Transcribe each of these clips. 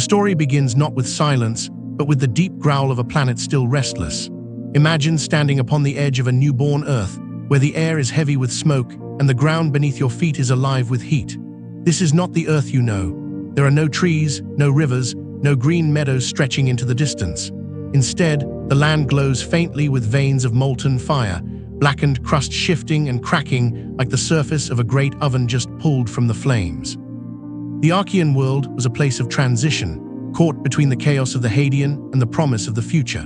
story begins not with silence, but with the deep growl of a planet still restless. Imagine standing upon the edge of a newborn Earth, where the air is heavy with smoke and the ground beneath your feet is alive with heat. This is not the Earth you know. There are no trees, no rivers, no green meadows stretching into the distance. Instead, the land glows faintly with veins of molten fire, blackened crust shifting and cracking like the surface of a great oven just pulled from the flames. The Archean world was a place of transition, caught between the chaos of the Hadean and the promise of the future.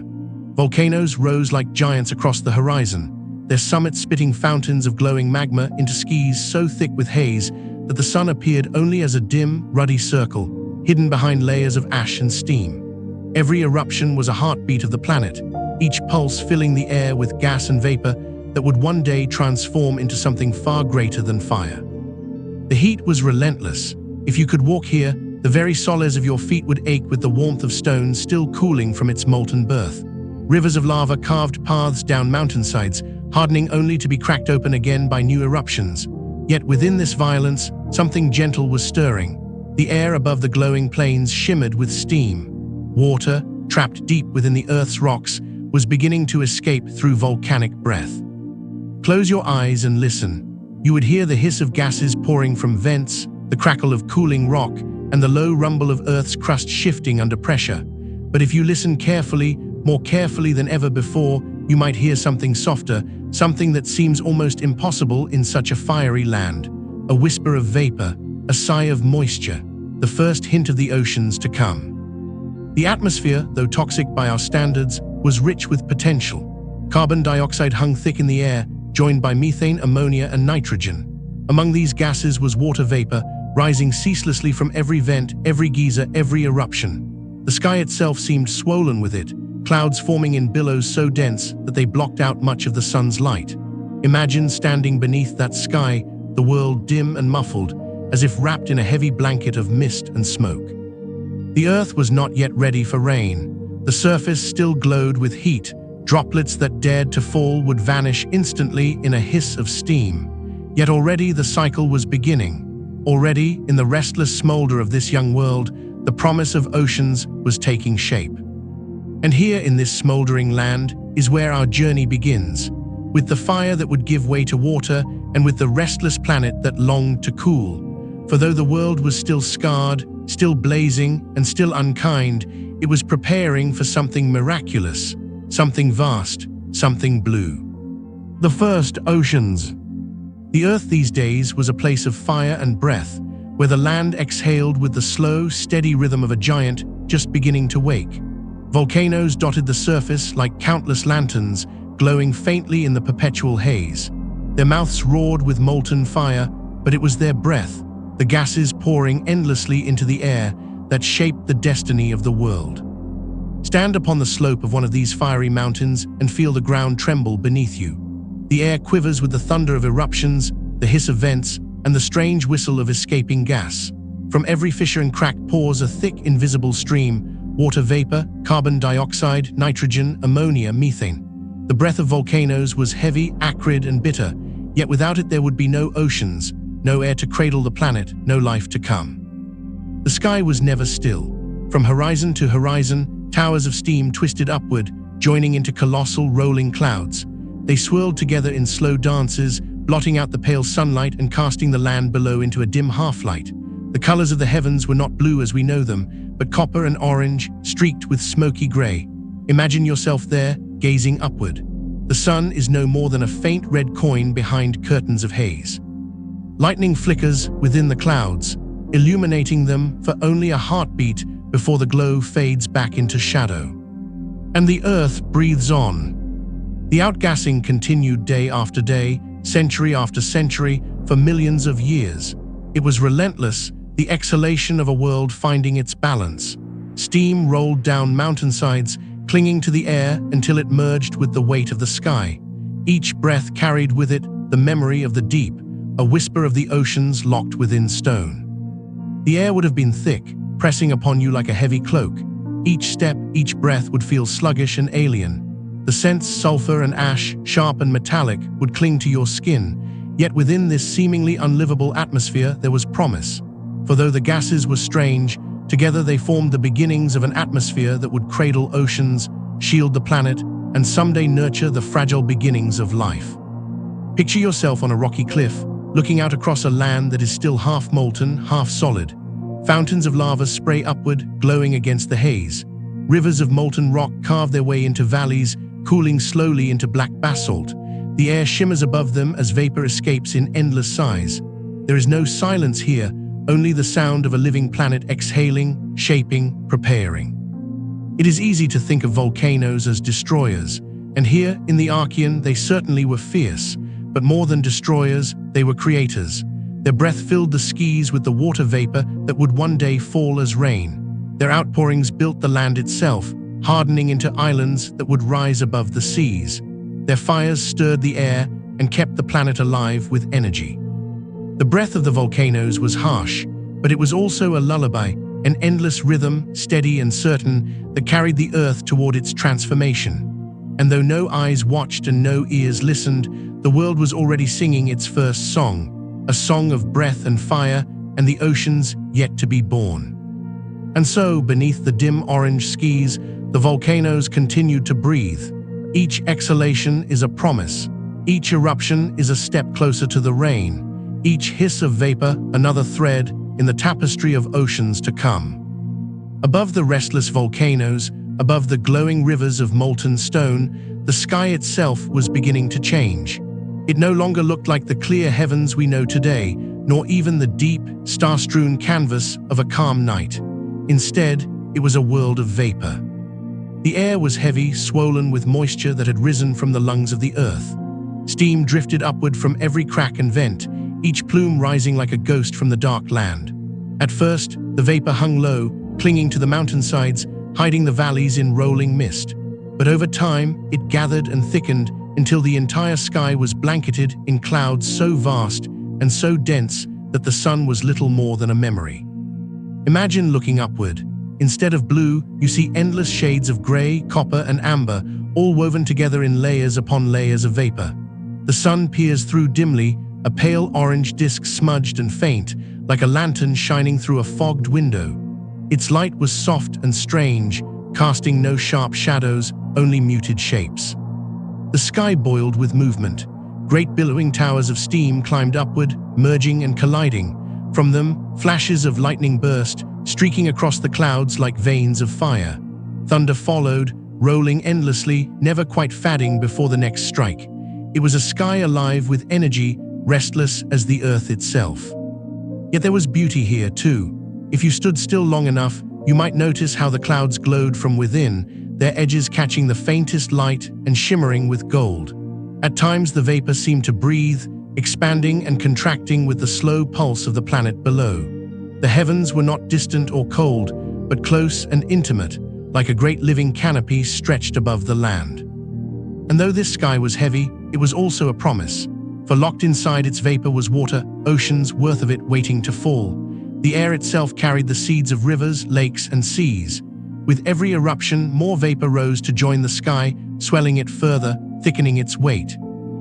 Volcanoes rose like giants across the horizon, their summits spitting fountains of glowing magma into skies so thick with haze that the sun appeared only as a dim, ruddy circle, hidden behind layers of ash and steam. Every eruption was a heartbeat of the planet, each pulse filling the air with gas and vapor that would one day transform into something far greater than fire. The heat was relentless. If you could walk here, the very soles of your feet would ache with the warmth of stone still cooling from its molten birth. Rivers of lava carved paths down mountainsides, hardening only to be cracked open again by new eruptions. Yet within this violence, something gentle was stirring. The air above the glowing plains shimmered with steam. Water, trapped deep within the Earth's rocks, was beginning to escape through volcanic breath. Close your eyes and listen. You would hear the hiss of gases pouring from vents, the crackle of cooling rock, and the low rumble of Earth's crust shifting under pressure. But if you listen carefully, more carefully than ever before, you might hear something softer, something that seems almost impossible in such a fiery land. A whisper of vapor, a sigh of moisture, the first hint of the oceans to come. The atmosphere, though toxic by our standards, was rich with potential. Carbon dioxide hung thick in the air, joined by methane, ammonia, and nitrogen. Among these gases was water vapor, rising ceaselessly from every vent, every geyser, every eruption. The sky itself seemed swollen with it, clouds forming in billows so dense that they blocked out much of the sun's light. Imagine standing beneath that sky, the world dim and muffled, as if wrapped in a heavy blanket of mist and smoke. The Earth was not yet ready for rain. The surface still glowed with heat. Droplets that dared to fall would vanish instantly in a hiss of steam. Yet already the cycle was beginning. Already, in the restless smolder of this young world, the promise of oceans was taking shape. And here in this smoldering land is where our journey begins, with the fire that would give way to water and with the restless planet that longed to cool. For though the world was still scarred, still blazing, and still unkind, it was preparing for something miraculous, something vast, something blue. The first oceans. The Earth these days was a place of fire and breath, where the land exhaled with the slow, steady rhythm of a giant just beginning to wake. Volcanoes dotted the surface like countless lanterns, glowing faintly in the perpetual haze. Their mouths roared with molten fire, but it was their breath, the gases pouring endlessly into the air, that shaped the destiny of the world. Stand upon the slope of one of these fiery mountains and feel the ground tremble beneath you. The air quivers with the thunder of eruptions, the hiss of vents, and the strange whistle of escaping gas. From every fissure and crack pours a thick, invisible stream: water vapor, carbon dioxide, nitrogen, ammonia, methane. The breath of volcanoes was heavy, acrid, and bitter, yet without it there would be no oceans, no air to cradle the planet, no life to come. The sky was never still. From horizon to horizon, towers of steam twisted upward, joining into colossal rolling clouds. They swirled together in slow dances, blotting out the pale sunlight and casting the land below into a dim half-light. The colors of the heavens were not blue as we know them, but copper and orange, streaked with smoky gray. Imagine yourself there, gazing upward. The sun is no more than a faint red coin behind curtains of haze. Lightning flickers within the clouds, illuminating them for only a heartbeat before the glow fades back into shadow. And the Earth breathes on. The outgassing continued day after day, century after century, for millions of years. It was relentless, the exhalation of a world finding its balance. Steam rolled down mountainsides, clinging to the air until it merged with the weight of the sky. Each breath carried with it the memory of the deep, a whisper of the oceans locked within stone. The air would have been thick, pressing upon you like a heavy cloak. Each step, each breath would feel sluggish and alien. The scents, sulfur and ash, sharp and metallic, would cling to your skin. Yet within this seemingly unlivable atmosphere there was promise. For though the gases were strange, Together they formed the beginnings of an atmosphere that would cradle oceans, shield the planet, and someday nurture the fragile beginnings of life. Picture yourself on a rocky cliff, looking out across a land that is still half molten, half solid. Fountains of lava spray upward, glowing against the haze. Rivers of molten rock carve their way into valleys, cooling slowly into black basalt. The air shimmers above them as vapor escapes in endless sighs. There is no silence here, only the sound of a living planet exhaling, shaping, preparing. It is easy to think of volcanoes as destroyers, and here in the Archean they certainly were fierce, but more than destroyers, they were creators. Their breath filled the skies with the water vapor that would one day fall as rain. Their outpourings built the land itself, hardening into islands that would rise above the seas. Their fires stirred the air and kept the planet alive with energy. The breath of the volcanoes was harsh, but it was also a lullaby, an endless rhythm, steady and certain, that carried the earth toward its transformation. And though no eyes watched and no ears listened, the world was already singing its first song, a song of breath and fire and the oceans yet to be born. And so, beneath the dim orange skies, the volcanoes continued to breathe. Each exhalation is a promise. Each eruption is a step closer to the rain. Each hiss of vapor, another thread in the tapestry of oceans to come. Above the restless volcanoes, above the glowing rivers of molten stone, the sky itself was beginning to change. It no longer looked like the clear heavens we know today, nor even the deep, star-strewn canvas of a calm night. Instead, it was a world of vapor. The air was heavy, swollen with moisture that had risen from the lungs of the earth. Steam drifted upward from every crack and vent, each plume rising like a ghost from the dark land. At first, the vapor hung low, clinging to the mountainsides, hiding the valleys in rolling mist. But over time, it gathered and thickened until the entire sky was blanketed in clouds so vast and so dense that the sun was little more than a memory. Imagine looking upward. Instead of blue, you see endless shades of gray, copper, and amber, all woven together in layers upon layers of vapor. The sun peers through dimly, a pale orange disk smudged and faint, like a lantern shining through a fogged window. Its light was soft and strange, casting no sharp shadows, only muted shapes. The sky boiled with movement. Great billowing towers of steam climbed upward, merging and colliding. From them, flashes of lightning burst, streaking across the clouds like veins of fire. Thunder followed, rolling endlessly, never quite fading before the next strike. It was a sky alive with energy, restless as the earth itself. Yet there was beauty here too. If you stood still long enough, you might notice how the clouds glowed from within, their edges catching the faintest light and shimmering with gold. At times the vapor seemed to breathe, expanding and contracting with the slow pulse of the planet below. The heavens were not distant or cold, but close and intimate, like a great living canopy stretched above the land. And though this sky was heavy, it was also a promise, for locked inside its vapor was water, oceans worth of it waiting to fall. The air itself carried the seeds of rivers, lakes, and seas. With every eruption, more vapor rose to join the sky, swelling it further, thickening its weight.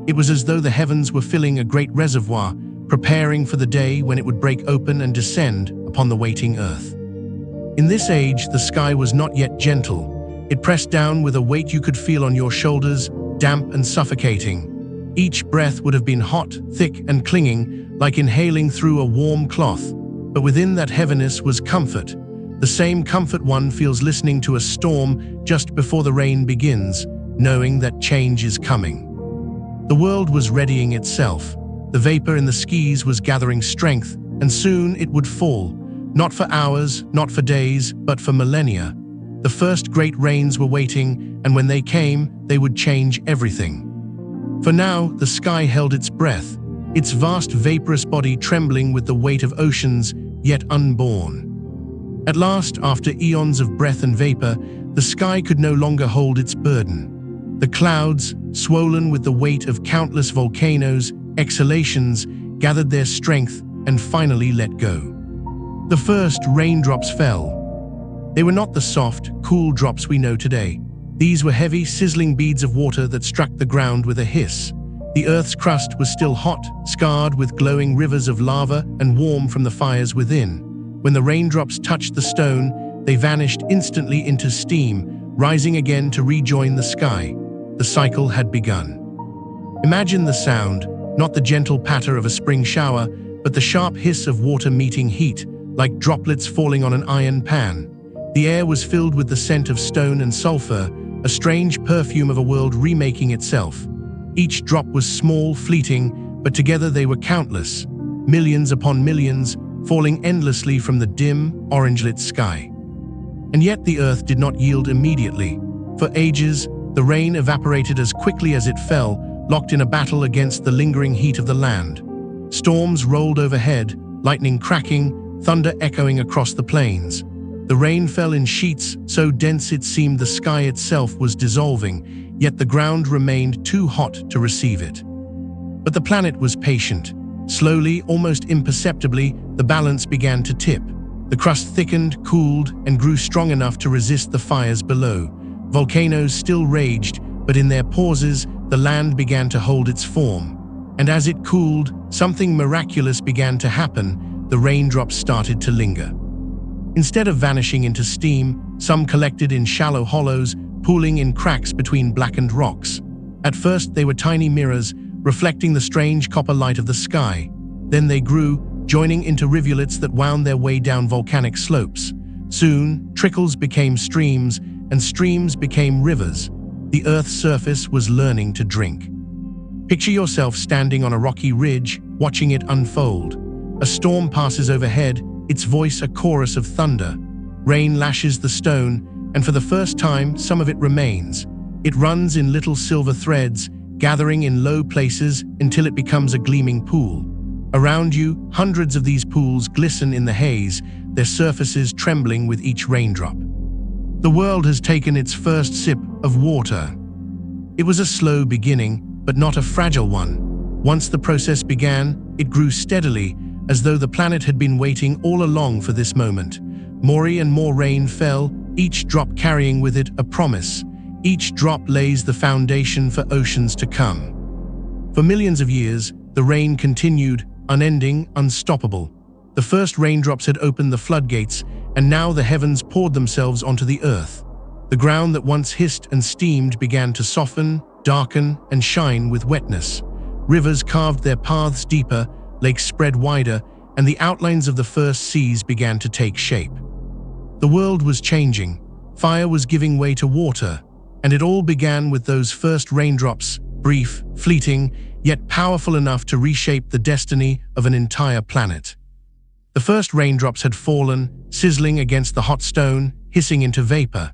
It was as though the heavens were filling a great reservoir, preparing for the day when it would break open and descend upon the waiting earth. In this age, the sky was not yet gentle. It pressed down with a weight you could feel on your shoulders, damp and suffocating. Each breath would have been hot, thick, and clinging, like inhaling through a warm cloth. But within that heaviness was comfort, the same comfort one feels listening to a storm just before the rain begins, knowing that change is coming. The world was readying itself. The vapor in the skies was gathering strength, and soon it would fall, not for hours, not for days, but for millennia. The first great rains were waiting, and when they came, they would change everything. For now, the sky held its breath, its vast vaporous body trembling with the weight of oceans yet unborn. At last, after eons of breath and vapor, the sky could no longer hold its burden. The clouds, swollen with the weight of countless volcanoes, exhalations, gathered their strength and finally let go. The first raindrops fell. They were not the soft, cool drops we know today. These were heavy, sizzling beads of water that struck the ground with a hiss. The Earth's crust was still hot, scarred with glowing rivers of lava and warm from the fires within. When the raindrops touched the stone, they vanished instantly into steam, rising again to rejoin the sky. The cycle had begun. Imagine the sound, not the gentle patter of a spring shower, but the sharp hiss of water meeting heat, like droplets falling on an iron pan. The air was filled with the scent of stone and sulfur, a strange perfume of a world remaking itself. Each drop was small, fleeting, but together they were countless, millions upon millions, falling endlessly from the dim, orange-lit sky. And yet the earth did not yield immediately. For ages, the rain evaporated as quickly as it fell, locked in a battle against the lingering heat of the land. Storms rolled overhead, lightning cracking, thunder echoing across the plains. The rain fell in sheets so dense it seemed the sky itself was dissolving, yet the ground remained too hot to receive it. But the planet was patient. Slowly, almost imperceptibly, the balance began to tip. The crust thickened, cooled, and grew strong enough to resist the fires below. Volcanoes still raged, but in their pauses, the land began to hold its form. And as it cooled, something miraculous began to happen. The raindrops started to linger. Instead of vanishing into steam, some collected in shallow hollows, pooling in cracks between blackened rocks. At first, they were tiny mirrors, reflecting the strange copper light of the sky. Then they grew, joining into rivulets that wound their way down volcanic slopes. Soon, trickles became streams, and streams became rivers. The Earth's surface was learning to drink. Picture yourself standing on a rocky ridge, watching it unfold. A storm passes overhead, its voice a chorus of thunder. Rain lashes the stone, and for the first time, some of it remains. It runs in little silver threads, gathering in low places until it becomes a gleaming pool. Around you, hundreds of these pools glisten in the haze, their surfaces trembling with each raindrop. The world has taken its first sip of water. It was a slow beginning, but not a fragile one. Once the process began, it grew steadily, as though the planet had been waiting all along for this moment. More and more rain fell, each drop carrying with it a promise. Each drop lays the foundation for oceans to come. For millions of years, the rain continued, unending, unstoppable. The first raindrops had opened the floodgates, and now the heavens poured themselves onto the earth. The ground that once hissed and steamed began to soften, darken, and shine with wetness. Rivers carved their paths deeper, lakes spread wider, and the outlines of the first seas began to take shape. The world was changing. Fire was giving way to water, and it all began with those first raindrops, brief, fleeting, yet powerful enough to reshape the destiny of an entire planet. The first raindrops had fallen, sizzling against the hot stone, hissing into vapor.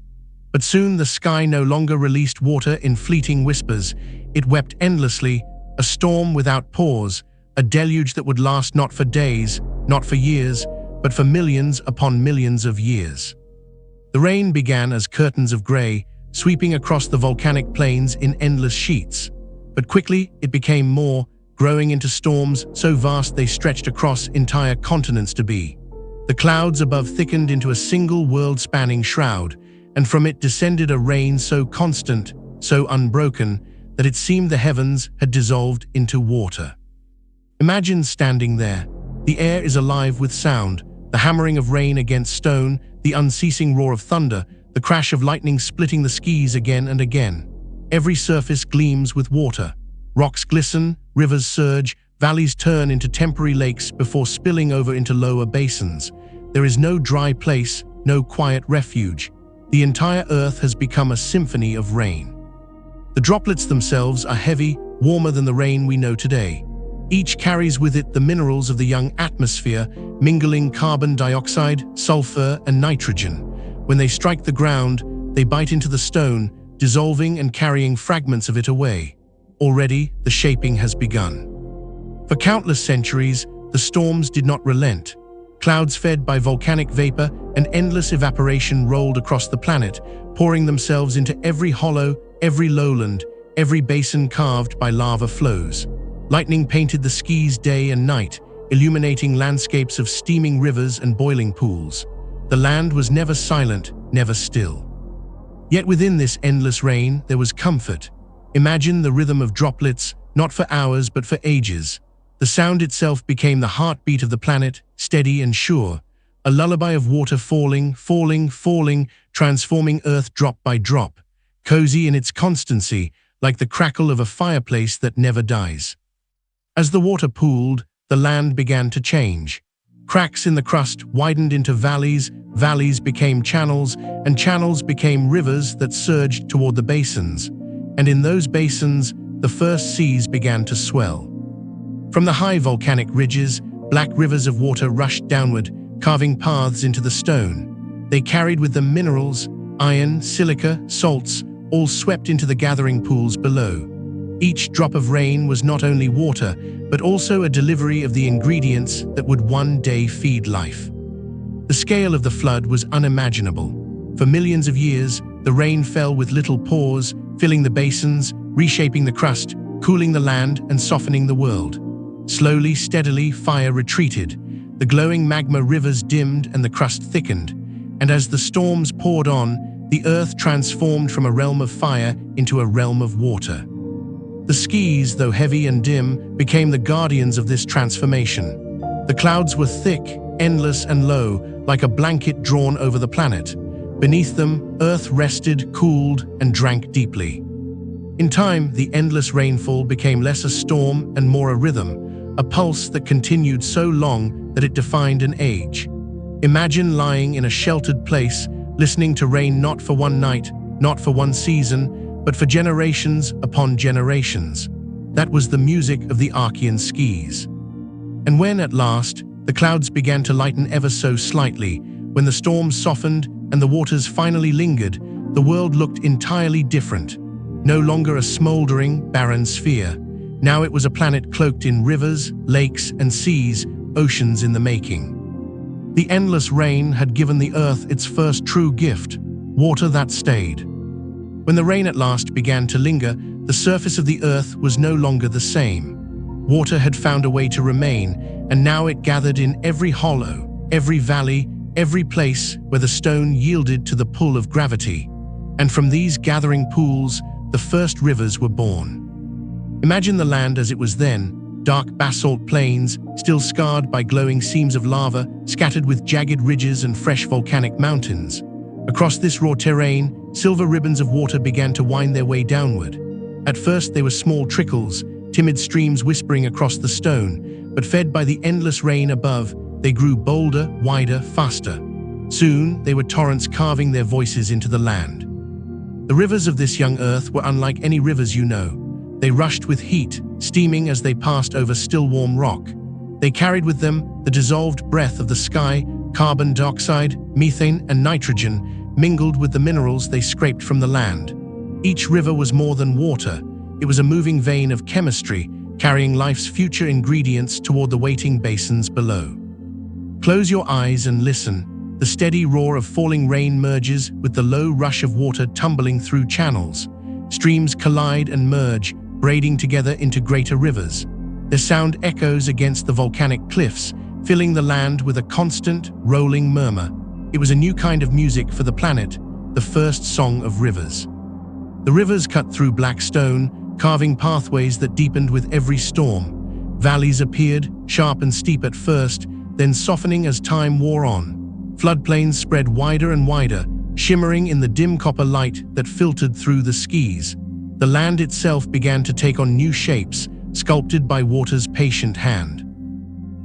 But soon the sky no longer released water in fleeting whispers. It wept endlessly, a storm without pause, a deluge that would last not for days, not for years, but for millions upon millions of years. The rain began as curtains of gray, sweeping across the volcanic plains in endless sheets. But quickly it became more, growing into storms so vast they stretched across entire continents to be. The clouds above thickened into a single world-spanning shroud, and from it descended a rain so constant, so unbroken, that it seemed the heavens had dissolved into water. Imagine standing there. The air is alive with sound, the hammering of rain against stone, the unceasing roar of thunder, the crash of lightning splitting the skies again and again. Every surface gleams with water. Rocks glisten, rivers surge, valleys turn into temporary lakes before spilling over into lower basins. There is no dry place, no quiet refuge. The entire earth has become a symphony of rain. The droplets themselves are heavy, warmer than the rain we know today. Each carries with it the minerals of the young atmosphere, mingling carbon dioxide, sulfur, and nitrogen. When they strike the ground, they bite into the stone, dissolving and carrying fragments of it away. Already, the shaping has begun. For countless centuries, the storms did not relent. Clouds fed by volcanic vapor and endless evaporation rolled across the planet, pouring themselves into every hollow, every lowland, every basin carved by lava flows. Lightning painted the skies day and night, illuminating landscapes of steaming rivers and boiling pools. The land was never silent, never still. Yet within this endless rain, there was comfort. Imagine the rhythm of droplets, not for hours but for ages. The sound itself became the heartbeat of the planet, steady and sure, a lullaby of water falling, falling, falling, transforming Earth drop by drop, cozy in its constancy, like the crackle of a fireplace that never dies. As the water pooled, the land began to change. Cracks in the crust widened into valleys, valleys became channels, and channels became rivers that surged toward the basins. And in those basins, the first seas began to swell. From the high volcanic ridges, black rivers of water rushed downward, carving paths into the stone. They carried with them minerals, iron, silica, salts, all swept into the gathering pools below. Each drop of rain was not only water, but also a delivery of the ingredients that would one day feed life. The scale of the flood was unimaginable. For millions of years, the rain fell with little pause, filling the basins, reshaping the crust, cooling the land, and softening the world. Slowly, steadily, fire retreated. The glowing magma rivers dimmed and the crust thickened. And as the storms poured on, the earth transformed from a realm of fire into a realm of water. The skies, though heavy and dim, became the guardians of this transformation. The clouds were thick, endless and low, like a blanket drawn over the planet. Beneath them, Earth rested, cooled, and drank deeply. In time, the endless rainfall became less a storm and more a rhythm, a pulse that continued so long that it defined an age. Imagine lying in a sheltered place, listening to rain not for one night, not for one season, but for generations upon generations. That was the music of the Archean skies. And when, at last, the clouds began to lighten ever so slightly, when the storms softened and the waters finally lingered, the world looked entirely different. No longer a smoldering, barren sphere. Now it was a planet cloaked in rivers, lakes, and seas, oceans in the making. The endless rain had given the earth its first true gift, water that stayed. When the rain at last began to linger, the surface of the earth was no longer the same. Water had found a way to remain, and now it gathered in every hollow, every valley, every place where the stone yielded to the pull of gravity. And from these gathering pools, the first rivers were born. Imagine the land as it was then, dark basalt plains, still scarred by glowing seams of lava, scattered with jagged ridges and fresh volcanic mountains. Across this raw terrain, silver ribbons of water began to wind their way downward. At first they were small trickles, timid streams whispering across the stone, but fed by the endless rain above, they grew bolder, wider, faster. Soon they were torrents carving their voices into the land. The rivers of this young earth were unlike any rivers you know. They rushed with heat, steaming as they passed over still warm rock. They carried with them the dissolved breath of the sky, carbon dioxide, methane, and nitrogen, mingled with the minerals they scraped from the land. Each river was more than water. It was a moving vein of chemistry, carrying life's future ingredients toward the waiting basins below. Close your eyes and listen. The steady roar of falling rain merges with the low rush of water tumbling through channels. Streams collide and merge, braiding together into greater rivers. Their sound echoes against the volcanic cliffs, filling the land with a constant, rolling murmur. It was a new kind of music for the planet, the first song of rivers. The rivers cut through black stone, carving pathways that deepened with every storm. Valleys appeared, sharp and steep at first, then softening as time wore on. Floodplains spread wider and wider, shimmering in the dim copper light that filtered through the skies. The land itself began to take on new shapes, sculpted by water's patient hand.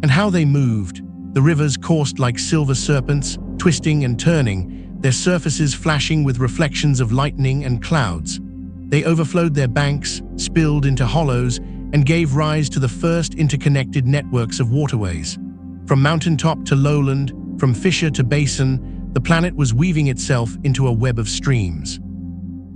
And how they moved! The rivers coursed like silver serpents, twisting and turning, their surfaces flashing with reflections of lightning and clouds. They overflowed their banks, spilled into hollows, and gave rise to the first interconnected networks of waterways. From mountaintop to lowland, from fissure to basin, the planet was weaving itself into a web of streams.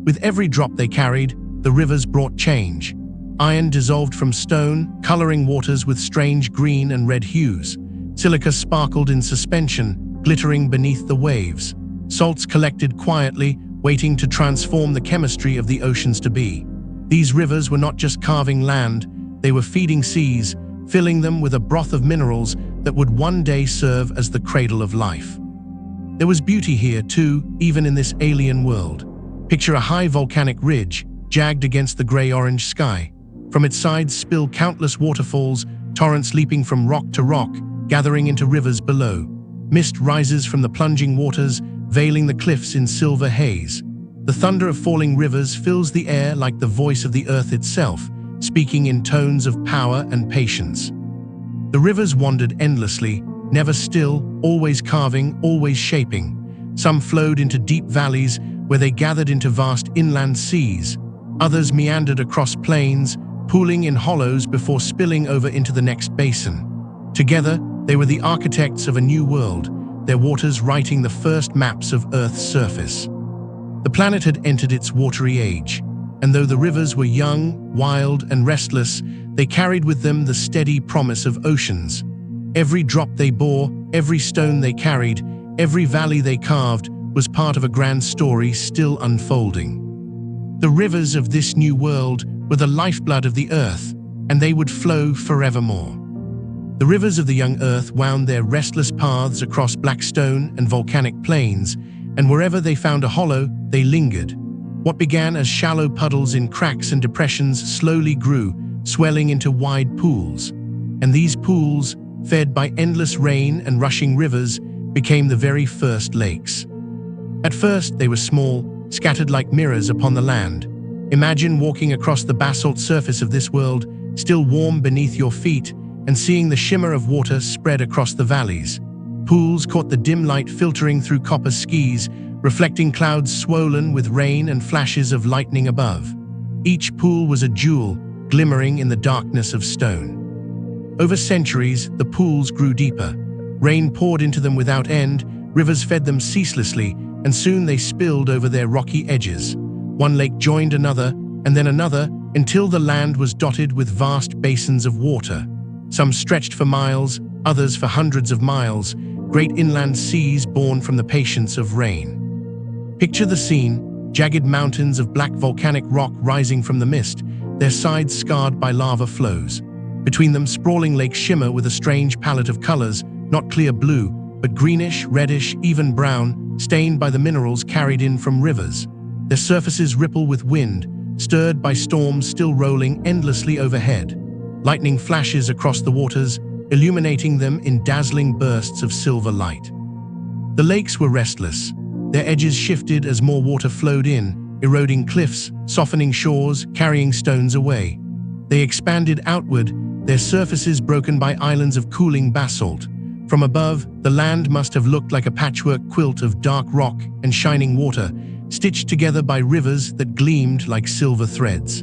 With every drop they carried, the rivers brought change. Iron dissolved from stone, coloring waters with strange green and red hues. Silica sparkled in suspension, glittering beneath the waves. Salts collected quietly, waiting to transform the chemistry of the oceans to be. These rivers were not just carving land, they were feeding seas, filling them with a broth of minerals that would one day serve as the cradle of life. There was beauty here too, even in this alien world. Picture a high volcanic ridge, jagged against the gray-orange sky. From its sides spill countless waterfalls, torrents leaping from rock to rock, gathering into rivers below. Mist rises from the plunging waters, veiling the cliffs in silver haze. The thunder of falling rivers fills the air like the voice of the earth itself, speaking in tones of power and patience. The rivers wandered endlessly, never still, always carving, always shaping. Some flowed into deep valleys where they gathered into vast inland seas. Others meandered across plains, pooling in hollows before spilling over into the next basin. Together, they were the architects of a new world, their waters writing the first maps of Earth's surface. The planet had entered its watery age, and though the rivers were young, wild, and restless, they carried with them the steady promise of oceans. Every drop they bore, every stone they carried, every valley they carved was part of a grand story still unfolding. The rivers of this new world were the lifeblood of the earth, and they would flow forevermore. The rivers of the young earth wound their restless paths across black stone and volcanic plains, and wherever they found a hollow, they lingered. What began as shallow puddles in cracks and depressions slowly grew, swelling into wide pools. And these pools, fed by endless rain and rushing rivers, became the very first lakes. At first, they were small, scattered like mirrors upon the land. Imagine walking across the basalt surface of this world, still warm beneath your feet, and seeing the shimmer of water spread across the valleys. Pools caught the dim light filtering through copper skies, reflecting clouds swollen with rain and flashes of lightning above. Each pool was a jewel, glimmering in the darkness of stone. Over centuries, the pools grew deeper. Rain poured into them without end, rivers fed them ceaselessly, and soon they spilled over their rocky edges. One lake joined another, and then another, until the land was dotted with vast basins of water. Some stretched for miles, others for hundreds of miles, great inland seas born from the patience of rain. Picture the scene, jagged mountains of black volcanic rock rising from the mist, their sides scarred by lava flows. Between them, sprawling lakes shimmer with a strange palette of colors, not clear blue, but greenish, reddish, even brown, stained by the minerals carried in from rivers. Their surfaces ripple with wind, stirred by storms still rolling endlessly overhead. Lightning flashes across the waters, illuminating them in dazzling bursts of silver light. The lakes were restless. Their edges shifted as more water flowed in, eroding cliffs, softening shores, carrying stones away. They expanded outward, their surfaces broken by islands of cooling basalt. From above, the land must have looked like a patchwork quilt of dark rock and shining water, stitched together by rivers that gleamed like silver threads.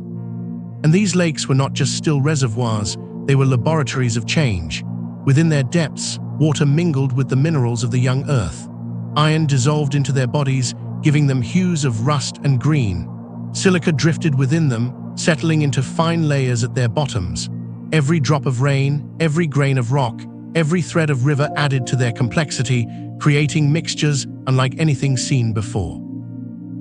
And these lakes were not just still reservoirs, they were laboratories of change. Within their depths, water mingled with the minerals of the young earth. Iron dissolved into their bodies, giving them hues of rust and green. Silica drifted within them, settling into fine layers at their bottoms. Every drop of rain, every grain of rock, every thread of river added to their complexity, creating mixtures unlike anything seen before.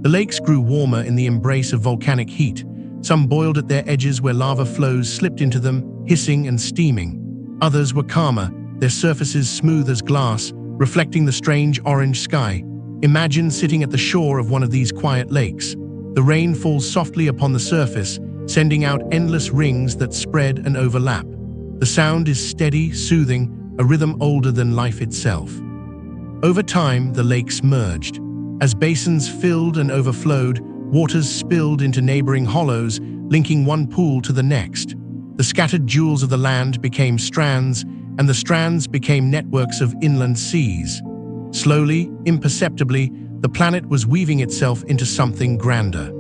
The lakes grew warmer in the embrace of volcanic heat. Some boiled at their edges where lava flows slipped into them, hissing and steaming. Others were calmer, their surfaces smooth as glass, reflecting the strange orange sky. Imagine sitting at the shore of one of these quiet lakes. The rain falls softly upon the surface, sending out endless rings that spread and overlap. The sound is steady, soothing, a rhythm older than life itself. Over time, the lakes merged. As basins filled and overflowed, waters spilled into neighboring hollows, linking one pool to the next. The scattered jewels of the land became strands, and the strands became networks of inland seas. Slowly, imperceptibly, the planet was weaving itself into something grander.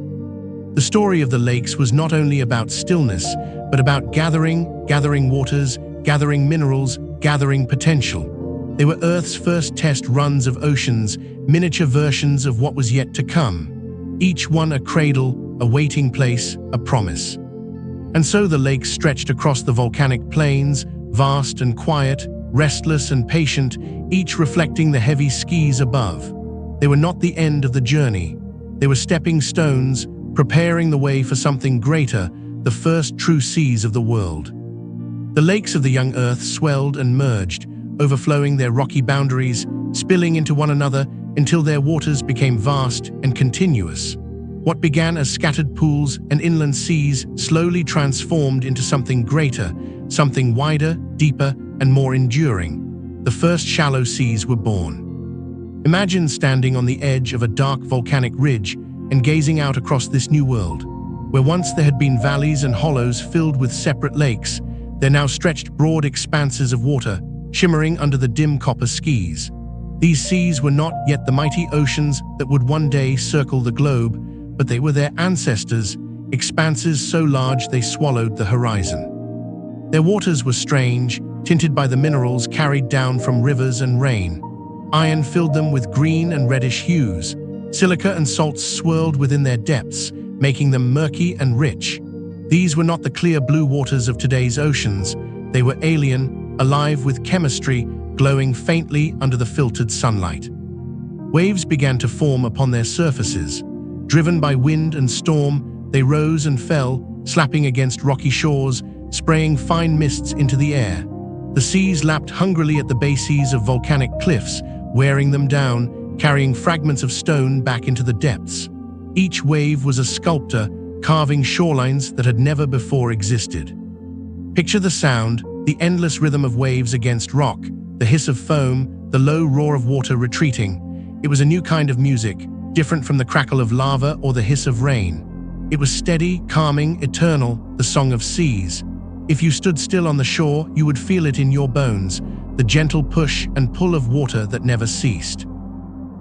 The story of the lakes was not only about stillness, but about gathering waters, gathering minerals, gathering potential. They were Earth's first test runs of oceans, miniature versions of what was yet to come. Each one a cradle, a waiting place, a promise. And so the lakes stretched across the volcanic plains, vast and quiet, restless and patient, each reflecting the heavy skies above. They were not the end of the journey. They were stepping stones, preparing the way for something greater, the first true seas of the world. The lakes of the young Earth swelled and merged, overflowing their rocky boundaries, spilling into one another until their waters became vast and continuous. What began as scattered pools and inland seas slowly transformed into something greater, something wider, deeper, and more enduring. the first shallow seas were born. Imagine standing on the edge of a dark volcanic ridge and gazing out across this new world. Where once there had been valleys and hollows filled with separate lakes, there now stretched broad expanses of water, shimmering under the dim copper skies. These seas were not yet the mighty oceans that would one day circle the globe, but they were their ancestors, expanses so large they swallowed the horizon. Their waters were strange, tinted by the minerals carried down from rivers and rain. Iron filled them with green and reddish hues. Silica and salts swirled within their depths, making them murky and rich. These were not the clear blue waters of today's oceans. They were alien, alive with chemistry, glowing faintly under the filtered sunlight. Waves began to form upon their surfaces. Driven by wind and storm, they rose and fell, slapping against rocky shores, spraying fine mists into the air. The seas lapped hungrily at the bases of volcanic cliffs, wearing them down, carrying fragments of stone back into the depths. Each wave was a sculptor, carving shorelines that had never before existed. Picture the sound, the endless rhythm of waves against rock, the hiss of foam, the low roar of water retreating. It was a new kind of music, different from the crackle of lava or the hiss of rain. It was steady, calming, eternal, the song of seas. If you stood still on the shore, you would feel it in your bones, the gentle push and pull of water that never ceased.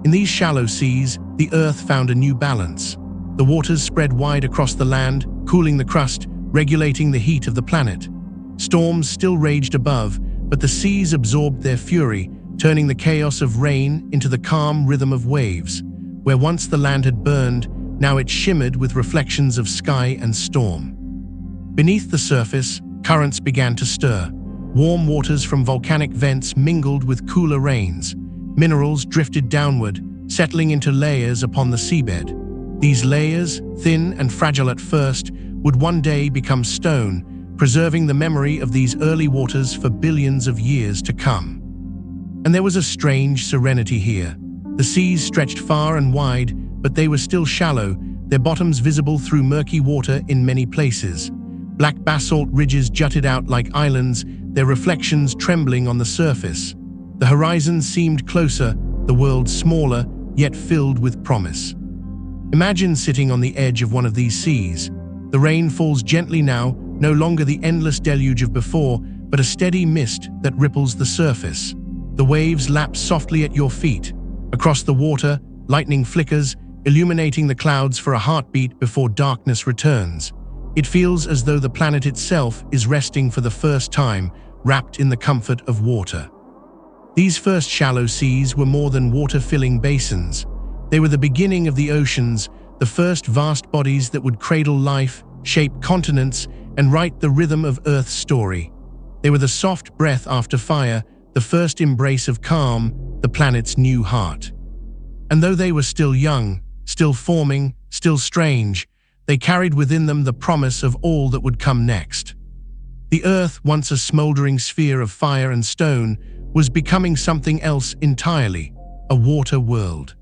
In these shallow seas, the earth found a new balance. The waters spread wide across the land, cooling the crust, regulating the heat of the planet. Storms still raged above, but the seas absorbed their fury, turning the chaos of rain into the calm rhythm of waves. Where once the land had burned, now it shimmered with reflections of sky and storm. Beneath the surface, currents began to stir. Warm waters from volcanic vents mingled with cooler rains. Minerals drifted downward, settling into layers upon the seabed. These layers, thin and fragile at first, would one day become stone, preserving the memory of these early waters for billions of years to come. And there was a strange serenity here. The seas stretched far and wide, but they were still shallow, their bottoms visible through murky water in many places. Black basalt ridges jutted out like islands, their reflections trembling on the surface. The horizon seemed closer, the world smaller, yet filled with promise. Imagine sitting on the edge of one of these seas. The rain falls gently now, no longer the endless deluge of before, but a steady mist that ripples the surface. The waves lap softly at your feet. Across the water, lightning flickers, illuminating the clouds for a heartbeat before darkness returns. It feels as though the planet itself is resting for the first time, wrapped in the comfort of water. These first shallow seas were more than water-filling basins. They were the beginning of the oceans, the first vast bodies that would cradle life, shape continents, and write the rhythm of Earth's story. They were the soft breath after fire, the first embrace of calm, the planet's new heart. And though they were still young, still forming, still strange, they carried within them the promise of all that would come next. The Earth, once a smoldering sphere of fire and stone, was becoming something else entirely, a water world.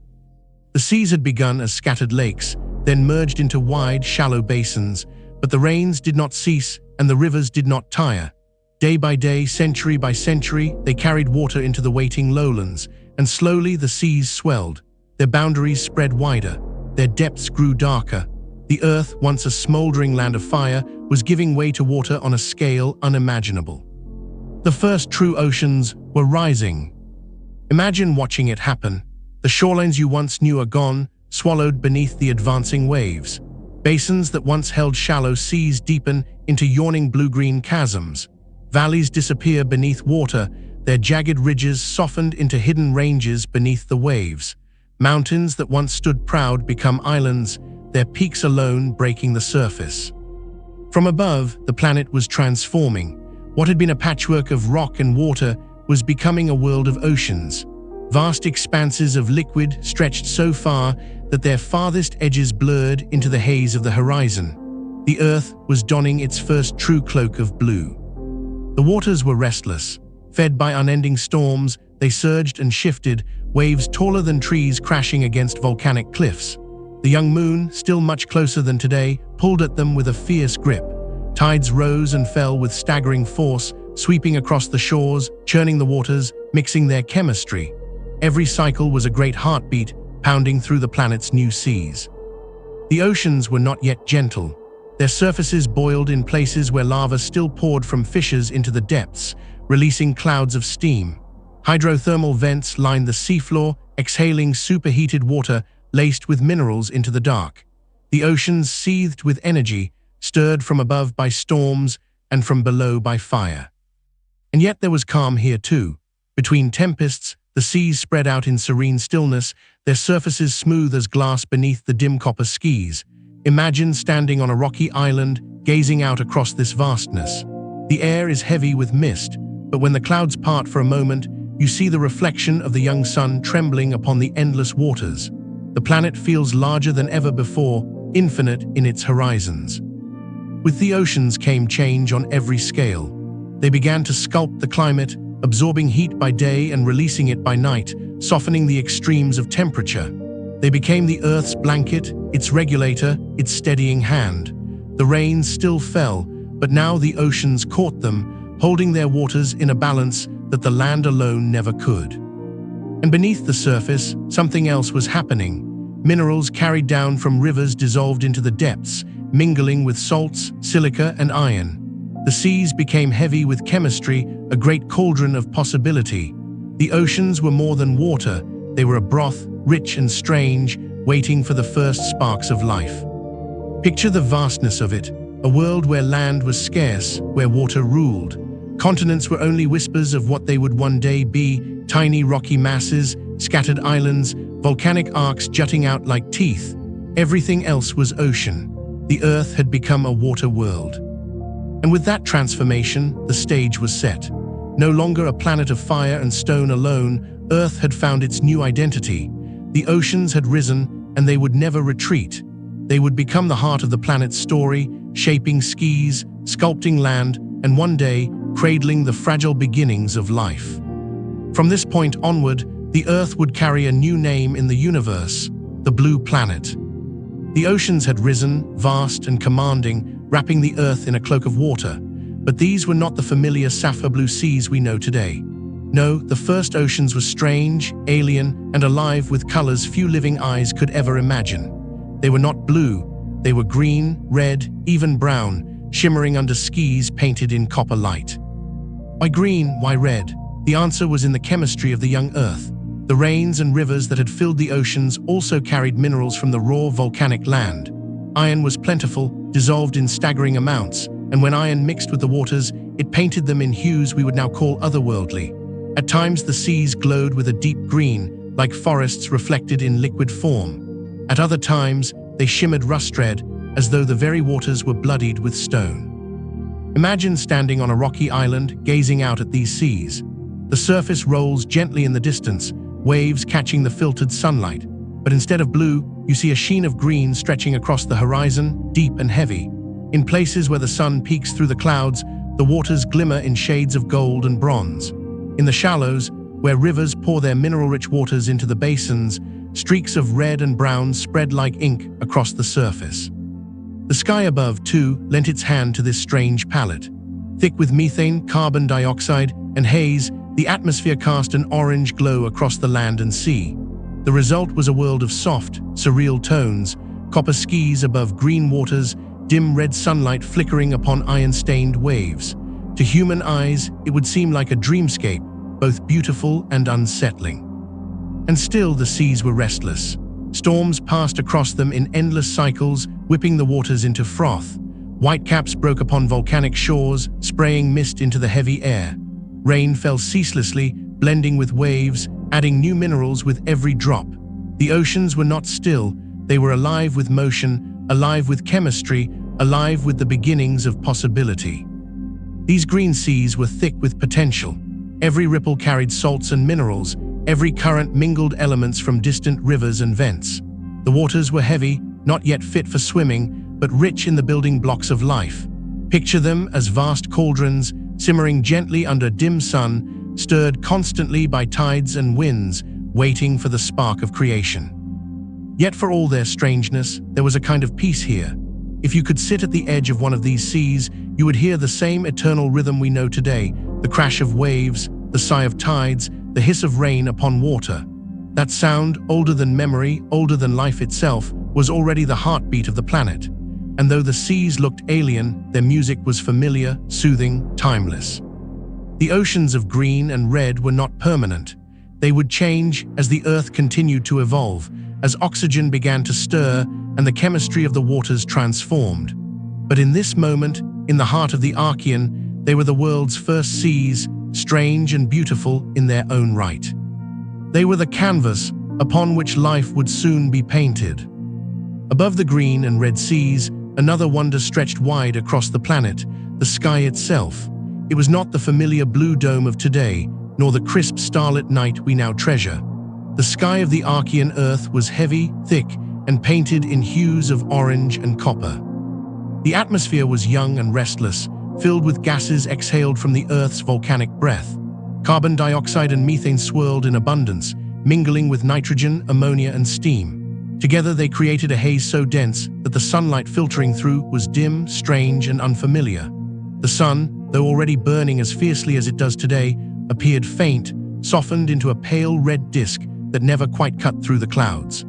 The seas had begun as scattered lakes, then merged into wide, shallow basins, but the rains did not cease and the rivers did not tire. Day by day, century by century, they carried water into the waiting lowlands, and slowly the seas swelled. Their boundaries spread wider, their depths grew darker. The Earth, once a smoldering land of fire, was giving way to water on a scale unimaginable. The first true oceans were rising. Imagine watching it happen. The shorelines you once knew are gone, swallowed beneath the advancing waves. Basins that once held shallow seas deepen into yawning blue-green chasms. Valleys disappear beneath water, their jagged ridges softened into hidden ranges beneath the waves. Mountains that once stood proud become islands, their peaks alone breaking the surface. From above, the planet was transforming. What had been a patchwork of rock and water was becoming a world of oceans. Vast expanses of liquid stretched so far that their farthest edges blurred into the haze of the horizon. The Earth was donning its first true cloak of blue. The waters were restless. Fed by unending storms, they surged and shifted, waves taller than trees crashing against volcanic cliffs. The young moon, still much closer than today, pulled at them with a fierce grip. Tides rose and fell with staggering force, sweeping across the shores, churning the waters, mixing their chemistry. Every cycle was a great heartbeat, pounding through the planet's new seas. The oceans were not yet gentle. Their surfaces boiled in places where lava still poured from fissures into the depths, releasing clouds of steam. Hydrothermal vents lined the seafloor, exhaling superheated water laced with minerals into the dark. The oceans seethed with energy, stirred from above by storms and from below by fire. And yet there was calm here too. Between tempests, the seas spread out in serene stillness, their surfaces smooth as glass beneath the dim copper skies. Imagine standing on a rocky island, gazing out across this vastness. The air is heavy with mist, but when the clouds part for a moment, you see the reflection of the young sun trembling upon the endless waters. The planet feels larger than ever before, infinite in its horizons. With the oceans came change on every scale. They began to sculpt the climate, absorbing heat by day and releasing it by night, softening the extremes of temperature. They became the Earth's blanket, its regulator, its steadying hand. The rains still fell, but now the oceans caught them, holding their waters in a balance that the land alone never could. And beneath the surface, something else was happening. Minerals carried down from rivers dissolved into the depths, mingling with salts, silica, and iron. The seas became heavy with chemistry, a great cauldron of possibility. The oceans were more than water. They were a broth, rich and strange, waiting for the first sparks of life. Picture the vastness of it, a world where land was scarce, where water ruled. Continents were only whispers of what they would one day be, tiny rocky masses, scattered islands, volcanic arcs jutting out like teeth. Everything else was ocean. The Earth had become a water world. And with that transformation, the stage was set. No longer a planet of fire and stone alone, Earth had found its new identity. The oceans had risen, and they would never retreat. They would become the heart of the planet's story, shaping skies, sculpting land, and one day, cradling the fragile beginnings of life. From this point onward, the Earth would carry a new name in the universe, the Blue Planet. The oceans had risen, vast and commanding, wrapping the Earth in a cloak of water. But these were not the familiar sapphire blue seas we know today. No, the first oceans were strange, alien, and alive with colors few living eyes could ever imagine. They were not blue, they were green, red, even brown, shimmering under skies painted in copper light. Why green, why red? The answer was in the chemistry of the young Earth. The rains and rivers that had filled the oceans also carried minerals from the raw volcanic land. Iron was plentiful, dissolved in staggering amounts, and when iron mixed with the waters, it painted them in hues we would now call otherworldly. At times the seas glowed with a deep green, like forests reflected in liquid form. At other times, they shimmered rust-red, as though the very waters were bloodied with stone. Imagine standing on a rocky island, gazing out at these seas. The surface rolls gently in the distance, waves catching the filtered sunlight. But instead of blue, you see a sheen of green stretching across the horizon, deep and heavy. In places where the sun peeks through the clouds, the waters glimmer in shades of gold and bronze. In the shallows, where rivers pour their mineral-rich waters into the basins, streaks of red and brown spread like ink across the surface. The sky above, too, lent its hand to this strange palette. Thick with methane, carbon dioxide, and haze, the atmosphere cast an orange glow across the land and sea. The result was a world of soft, surreal tones, copper skies above green waters, dim red sunlight flickering upon iron-stained waves. To human eyes, it would seem like a dreamscape, both beautiful and unsettling. And still the seas were restless. Storms passed across them in endless cycles, whipping the waters into froth. Whitecaps broke upon volcanic shores, spraying mist into the heavy air. Rain fell ceaselessly, blending with waves, adding new minerals with every drop. The oceans were not still, they were alive with motion, alive with chemistry, alive with the beginnings of possibility. These green seas were thick with potential. Every ripple carried salts and minerals, every current mingled elements from distant rivers and vents. The waters were heavy, not yet fit for swimming, but rich in the building blocks of life. Picture them as vast cauldrons, simmering gently under a dim sun, stirred constantly by tides and winds, waiting for the spark of creation. Yet for all their strangeness, there was a kind of peace here. If you could sit at the edge of one of these seas, you would hear the same eternal rhythm we know today, the crash of waves, the sigh of tides, the hiss of rain upon water. That sound, older than memory, older than life itself, was already the heartbeat of the planet. And though the seas looked alien, their music was familiar, soothing, timeless. The oceans of green and red were not permanent. They would change as the Earth continued to evolve, as oxygen began to stir and the chemistry of the waters transformed. But in this moment, in the heart of the Archean, they were the world's first seas, strange and beautiful in their own right. They were the canvas upon which life would soon be painted. Above the green and red seas, another wonder stretched wide across the planet, the sky itself. It was not the familiar blue dome of today, nor the crisp starlit night we now treasure. The sky of the Archean Earth was heavy, thick, and painted in hues of orange and copper. The atmosphere was young and restless, filled with gases exhaled from the Earth's volcanic breath. Carbon dioxide and methane swirled in abundance, mingling with nitrogen, ammonia, and steam. Together they created a haze so dense that the sunlight filtering through was dim, strange, and unfamiliar. The sun, though already burning as fiercely as it does today, appeared faint, softened into a pale red disk that never quite cut through the clouds.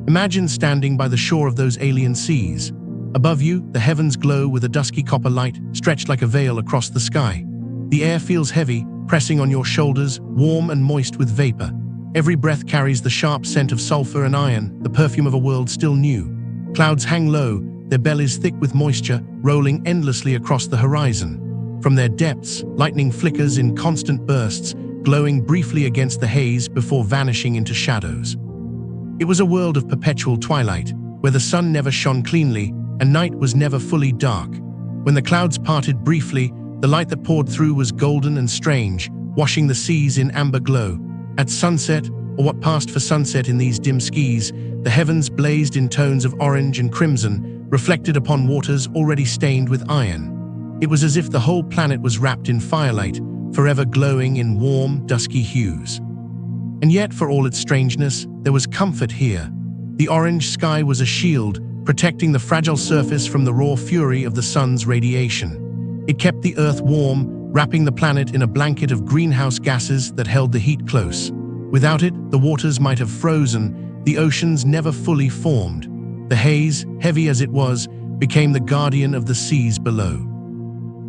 Imagine standing by the shore of those alien seas. Above you, the heavens glow with a dusky copper light stretched like a veil across the sky. The air feels heavy, pressing on your shoulders, warm and moist with vapor. Every breath carries the sharp scent of sulfur and iron, the perfume of a world still new. Clouds hang low, their bellies thick with moisture, rolling endlessly across the horizon. From their depths, lightning flickers in constant bursts, glowing briefly against the haze before vanishing into shadows. It was a world of perpetual twilight, where the sun never shone cleanly and night was never fully dark. When the clouds parted briefly, the light that poured through was golden and strange, washing the seas in amber glow. At sunset, or what passed for sunset in these dim skies, the heavens blazed in tones of orange and crimson, reflected upon waters already stained with iron. It was as if the whole planet was wrapped in firelight, forever glowing in warm, dusky hues. And yet, for all its strangeness, there was comfort here. The orange sky was a shield, protecting the fragile surface from the raw fury of the sun's radiation. It kept the Earth warm, wrapping the planet in a blanket of greenhouse gases that held the heat close. Without it, the waters might have frozen, the oceans never fully formed. The haze, heavy as it was, became the guardian of the seas below.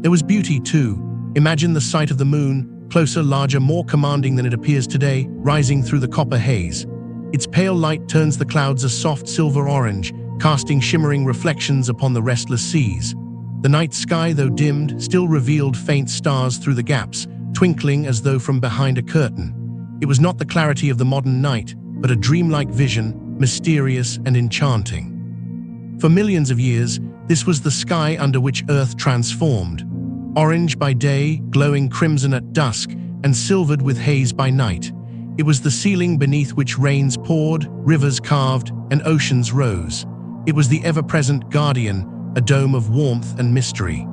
There was beauty, too. Imagine the sight of the moon, closer, larger, more commanding than it appears today, rising through the copper haze. Its pale light turns the clouds a soft silver orange, casting shimmering reflections upon the restless seas. The night sky, though dimmed, still revealed faint stars through the gaps, twinkling as though from behind a curtain. It was not the clarity of the modern night, but a dreamlike vision, mysterious and enchanting. For millions of years, this was the sky under which Earth transformed. Orange by day, glowing crimson at dusk, and silvered with haze by night. It was the ceiling beneath which rains poured, rivers carved, and oceans rose. It was the ever-present guardian, a dome of warmth and mystery.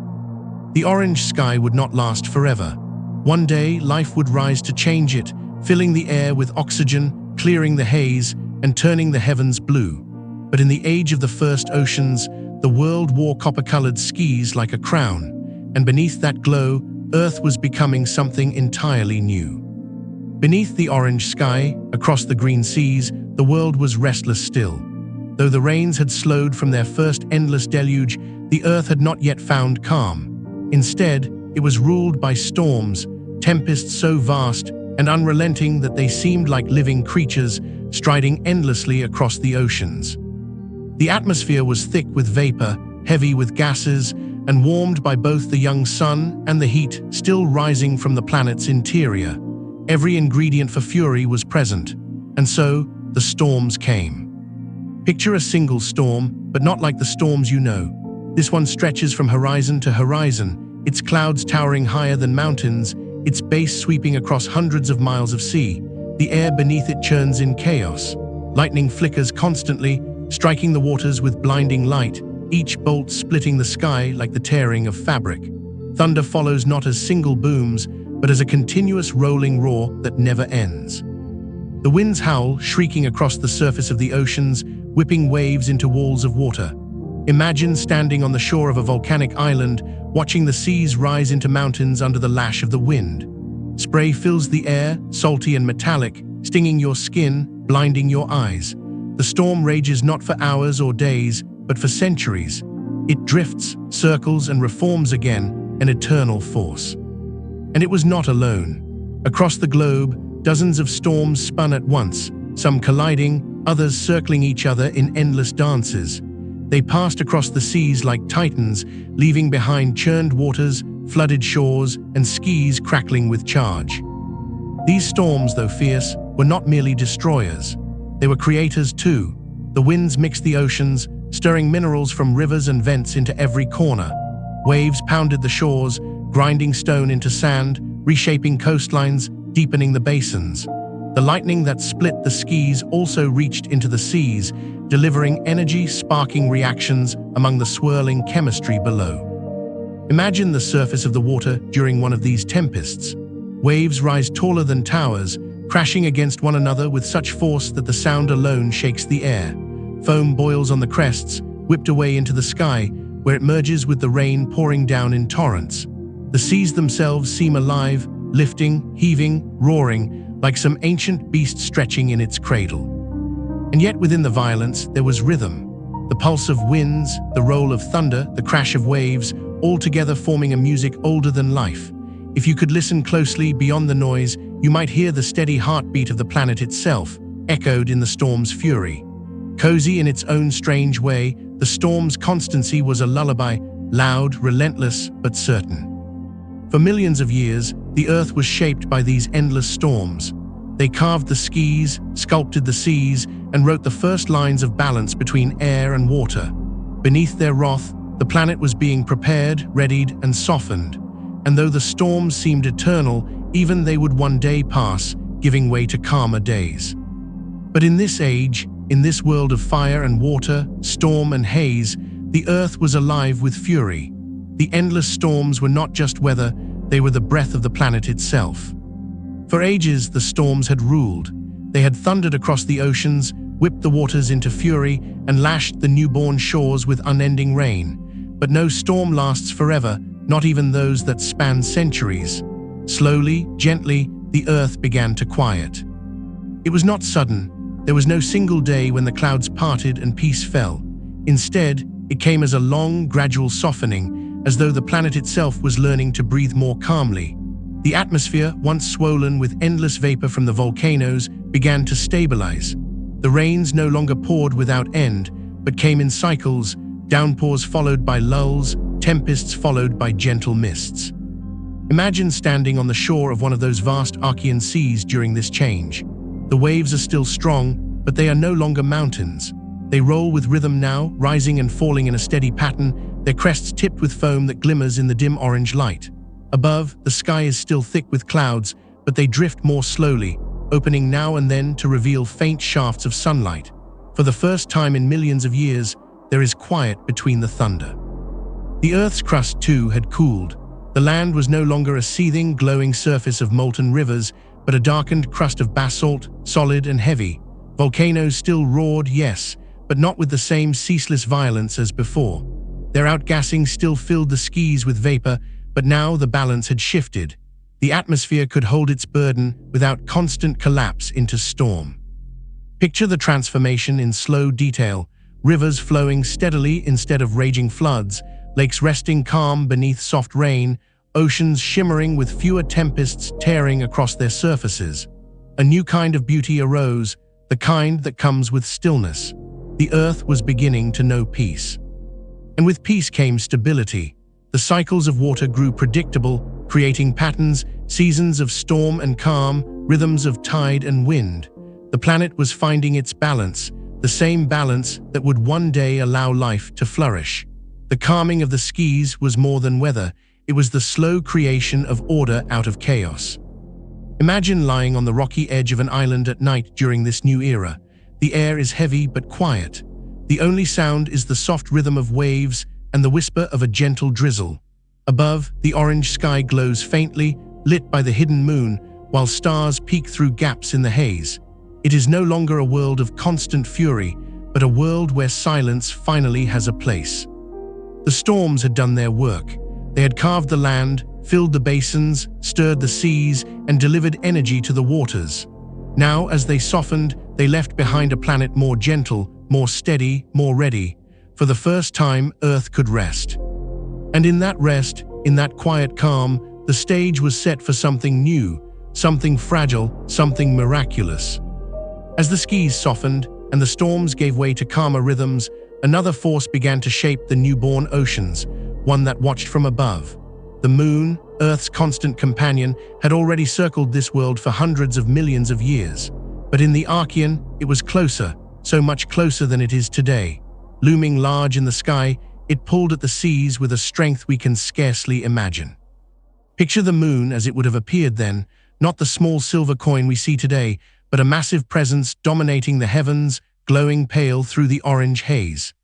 The orange sky would not last forever. One day, life would rise to change it, filling the air with oxygen, clearing the haze, and turning the heavens blue. But in the age of the first oceans, the world wore copper-colored skis like a crown, and beneath that glow, Earth was becoming something entirely new. Beneath the orange sky, across the green seas, the world was restless still. Though the rains had slowed from their first endless deluge, the Earth had not yet found calm. Instead, it was ruled by storms, tempests so vast and unrelenting that they seemed like living creatures striding endlessly across the oceans. The atmosphere was thick with vapor, heavy with gases, and warmed by both the young sun and the heat still rising from the planet's interior. Every ingredient for fury was present, and so the storms came. Picture a single storm, but not like the storms you know. This one stretches from horizon to horizon, its clouds towering higher than mountains, its base sweeping across hundreds of miles of sea. The air beneath it churns in chaos. Lightning flickers constantly, striking the waters with blinding light, each bolt splitting the sky like the tearing of fabric. Thunder follows not as single booms, but as a continuous rolling roar that never ends. The winds howl, shrieking across the surface of the oceans, whipping waves into walls of water. Imagine standing on the shore of a volcanic island, watching the seas rise into mountains under the lash of the wind. Spray fills the air, salty and metallic, stinging your skin, blinding your eyes. The storm rages not for hours or days, but for centuries. It drifts, circles, and reforms again, an eternal force. And it was not alone. Across the globe, dozens of storms spun at once, some colliding, others circling each other in endless dances. They passed across the seas like titans, leaving behind churned waters, flooded shores, and skies crackling with charge. These storms, though fierce, were not merely destroyers. They were creators too. The winds mixed the oceans, stirring minerals from rivers and vents into every corner. Waves pounded the shores, grinding stone into sand, reshaping coastlines, deepening the basins. The lightning that split the skies also reached into the seas, delivering energy-sparking reactions among the swirling chemistry below. Imagine the surface of the water during one of these tempests. Waves rise taller than towers, crashing against one another with such force that the sound alone shakes the air. Foam boils on the crests, whipped away into the sky, where it merges with the rain pouring down in torrents. The seas themselves seem alive, lifting, heaving, roaring, like some ancient beast stretching in its cradle. And yet within the violence there was rhythm. The pulse of winds, the roll of thunder, the crash of waves, all together forming a music older than life. If you could listen closely beyond the noise, you might hear the steady heartbeat of the planet itself, echoed in the storm's fury. Cozy in its own strange way, the storm's constancy was a lullaby, loud, relentless, but certain. For millions of years, the Earth was shaped by these endless storms. They carved the skies, sculpted the seas, and wrote the first lines of balance between air and water. Beneath their wrath, the planet was being prepared, readied, and softened. And though the storms seemed eternal, even they would one day pass, giving way to calmer days. But in this age, in this world of fire and water, storm and haze, the Earth was alive with fury. The endless storms were not just weather, they were the breath of the planet itself. For ages, the storms had ruled. They had thundered across the oceans, whipped the waters into fury, and lashed the newborn shores with unending rain. But no storm lasts forever, not even those that span centuries. Slowly, gently, the Earth began to quiet. It was not sudden. There was no single day when the clouds parted and peace fell. Instead, it came as a long, gradual softening, as though the planet itself was learning to breathe more calmly. The atmosphere, once swollen with endless vapor from the volcanoes, began to stabilize. The rains no longer poured without end, but came in cycles, downpours followed by lulls, tempests followed by gentle mists. Imagine standing on the shore of one of those vast Archean seas during this change. The waves are still strong, but they are no longer mountains. They roll with rhythm now, rising and falling in a steady pattern, their crests tipped with foam that glimmers in the dim orange light. Above, the sky is still thick with clouds, but they drift more slowly, opening now and then to reveal faint shafts of sunlight. For the first time in millions of years, there is quiet between the thunder. The Earth's crust, too, had cooled. The land was no longer a seething, glowing surface of molten rivers, but a darkened crust of basalt, solid and heavy. Volcanoes still roared, yes, but not with the same ceaseless violence as before. Their outgassing still filled the skies with vapor, but now the balance had shifted. The atmosphere could hold its burden without constant collapse into storm. Picture the transformation in slow detail, rivers flowing steadily instead of raging floods, lakes resting calm beneath soft rain, oceans shimmering with fewer tempests tearing across their surfaces. A new kind of beauty arose, the kind that comes with stillness. The Earth was beginning to know peace. And with peace came stability. The cycles of water grew predictable, creating patterns, seasons of storm and calm, rhythms of tide and wind. The planet was finding its balance, the same balance that would one day allow life to flourish. The calming of the skies was more than weather, it was the slow creation of order out of chaos. Imagine lying on the rocky edge of an island at night during this new era. The air is heavy but quiet. The only sound is the soft rhythm of waves and the whisper of a gentle drizzle. Above, the orange sky glows faintly, lit by the hidden moon, while stars peek through gaps in the haze. It is no longer a world of constant fury, but but a world where silence finally has a place. The storms had done their work. They had carved the land, filled the basins, stirred the seas, and delivered energy to the waters. Now, as they softened, they left behind a planet more gentle, more steady, more ready. For the first time, Earth could rest. And in that rest, in that quiet calm, the stage was set for something new, something fragile, something miraculous. As the skies softened and the storms gave way to calmer rhythms, another force began to shape the newborn oceans, one that watched from above. The moon, Earth's constant companion, had already circled this world for hundreds of millions of years. But in the Archean, it was closer, so much closer than it is today. Looming large in the sky, it pulled at the seas with a strength we can scarcely imagine. Picture the moon as it would have appeared then, not the small silver coin we see today, but a massive presence dominating the heavens, glowing pale through the orange haze.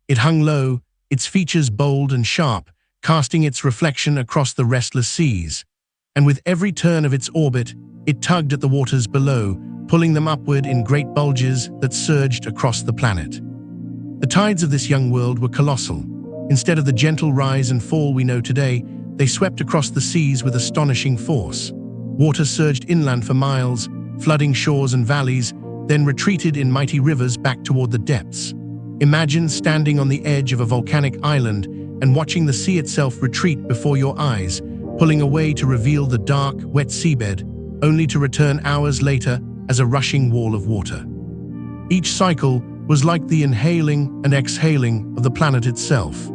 It hung low, its features bold and sharp, casting its reflection across the restless seas. And with every turn of its orbit, it tugged at the waters below, pulling them upward in great bulges that surged across the planet. The tides of this young world were colossal. Instead of the gentle rise and fall we know today, they swept across the seas with astonishing force. Water surged inland for miles, flooding shores and valleys, then retreated in mighty rivers back toward the depths. Imagine standing on the edge of a volcanic island and watching the sea itself retreat before your eyes, pulling away to reveal the dark, wet seabed, only to return hours later as a rushing wall of water. Each cycle was like the inhaling and exhaling of the planet itself.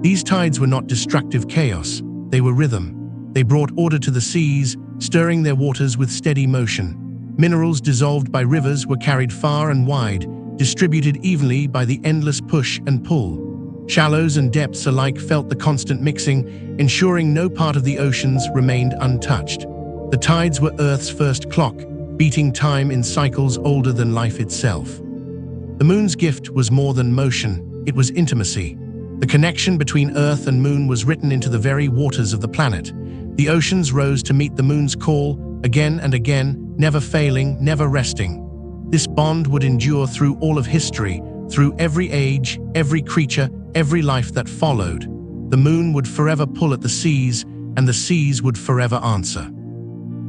These tides were not destructive chaos, they were rhythm. They brought order to the seas, stirring their waters with steady motion. Minerals dissolved by rivers were carried far and wide, distributed evenly by the endless push and pull. Shallows and depths alike felt the constant mixing, ensuring no part of the oceans remained untouched. The tides were Earth's first clock, beating time in cycles older than life itself. The moon's gift was more than motion, it was intimacy. The connection between Earth and moon was written into the very waters of the planet. The oceans rose to meet the moon's call, again and again, never failing, never resting. This bond would endure through all of history, through every age, every creature, every life that followed. The moon would forever pull at the seas, and the seas would forever answer.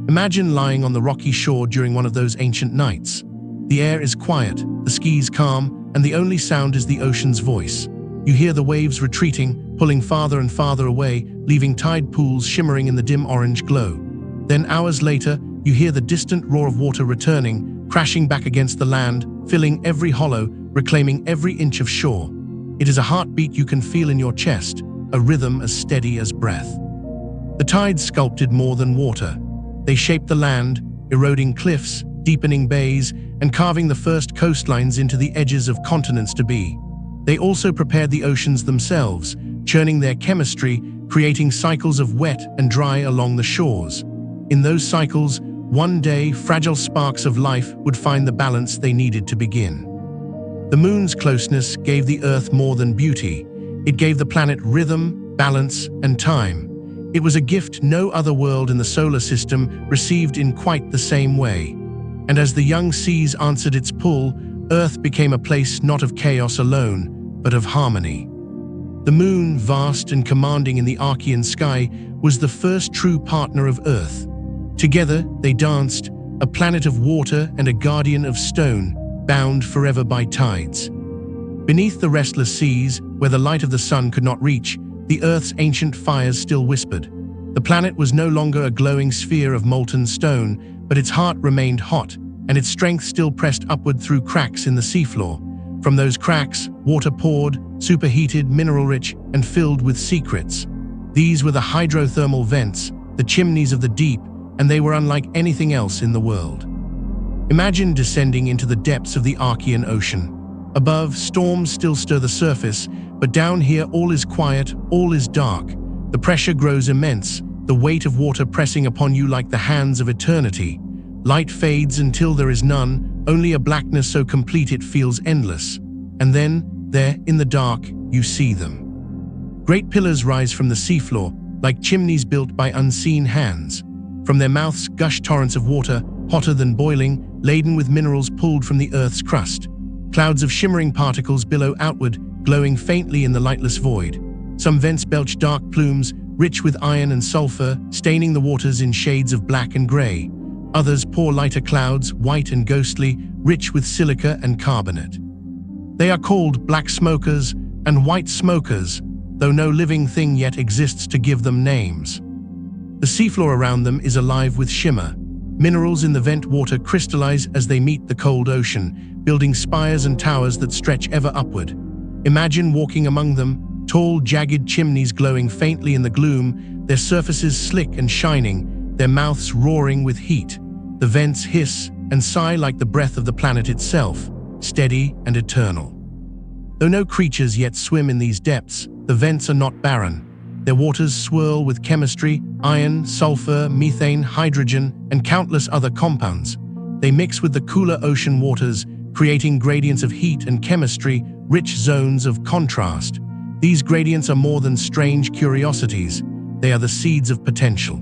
Imagine lying on the rocky shore during one of those ancient nights. The air is quiet, the skies calm, and the only sound is the ocean's voice. You hear the waves retreating, pulling farther and farther away, leaving tide pools shimmering in the dim orange glow. Then hours later, you hear the distant roar of water returning, crashing back against the land, filling every hollow, reclaiming every inch of shore. It is a heartbeat you can feel in your chest, a rhythm as steady as breath. The tides sculpted more than water. They shaped the land, eroding cliffs, deepening bays, and carving the first coastlines into the edges of continents to be. They also prepared the oceans themselves, churning their chemistry, creating cycles of wet and dry along the shores. In those cycles, one day, fragile sparks of life would find the balance they needed to begin. The moon's closeness gave the Earth more than beauty. It gave the planet rhythm, balance, and time. It was a gift no other world in the solar system received in quite the same way. And as the young seas answered its pull, Earth became a place not of chaos alone, but of harmony. The moon, vast and commanding in the Archean sky, was the first true partner of Earth. Together, they danced, a planet of water and a guardian of stone, bound forever by tides. Beneath the restless seas, where the light of the sun could not reach, the Earth's ancient fires still whispered. The planet was no longer a glowing sphere of molten stone, but its heart remained hot, and its strength still pressed upward through cracks in the seafloor. From those cracks, water poured, superheated, mineral-rich, and filled with secrets. These were the hydrothermal vents, the chimneys of the deep, and they were unlike anything else in the world. Imagine descending into the depths of the Archean Ocean. Above, storms still stir the surface, but down here all is quiet, all is dark. The pressure grows immense, the weight of water pressing upon you like the hands of eternity. Light fades until there is none, only a blackness so complete it feels endless. And then, there, in the dark, you see them. Great pillars rise from the seafloor, like chimneys built by unseen hands. From their mouths gush torrents of water, hotter than boiling, laden with minerals pulled from the Earth's crust. Clouds of shimmering particles billow outward, glowing faintly in the lightless void. Some vents belch dark plumes, rich with iron and sulfur, staining the waters in shades of black and gray. Others pour lighter clouds, white and ghostly, rich with silica and carbonate. They are called black smokers and white smokers, though no living thing yet exists to give them names. The seafloor around them is alive with shimmer. Minerals in the vent water crystallize as they meet the cold ocean, building spires and towers that stretch ever upward. Imagine walking among them, tall, jagged chimneys glowing faintly in the gloom, their surfaces slick and shining, their mouths roaring with heat. The vents hiss and sigh like the breath of the planet itself, steady and eternal. Though no creatures yet swim in these depths, the vents are not barren. Their waters swirl with chemistry, iron, sulfur, methane, hydrogen, and countless other compounds. They mix with the cooler ocean waters, creating gradients of heat and chemistry, rich zones of contrast. These gradients are more than strange curiosities. They are the seeds of potential.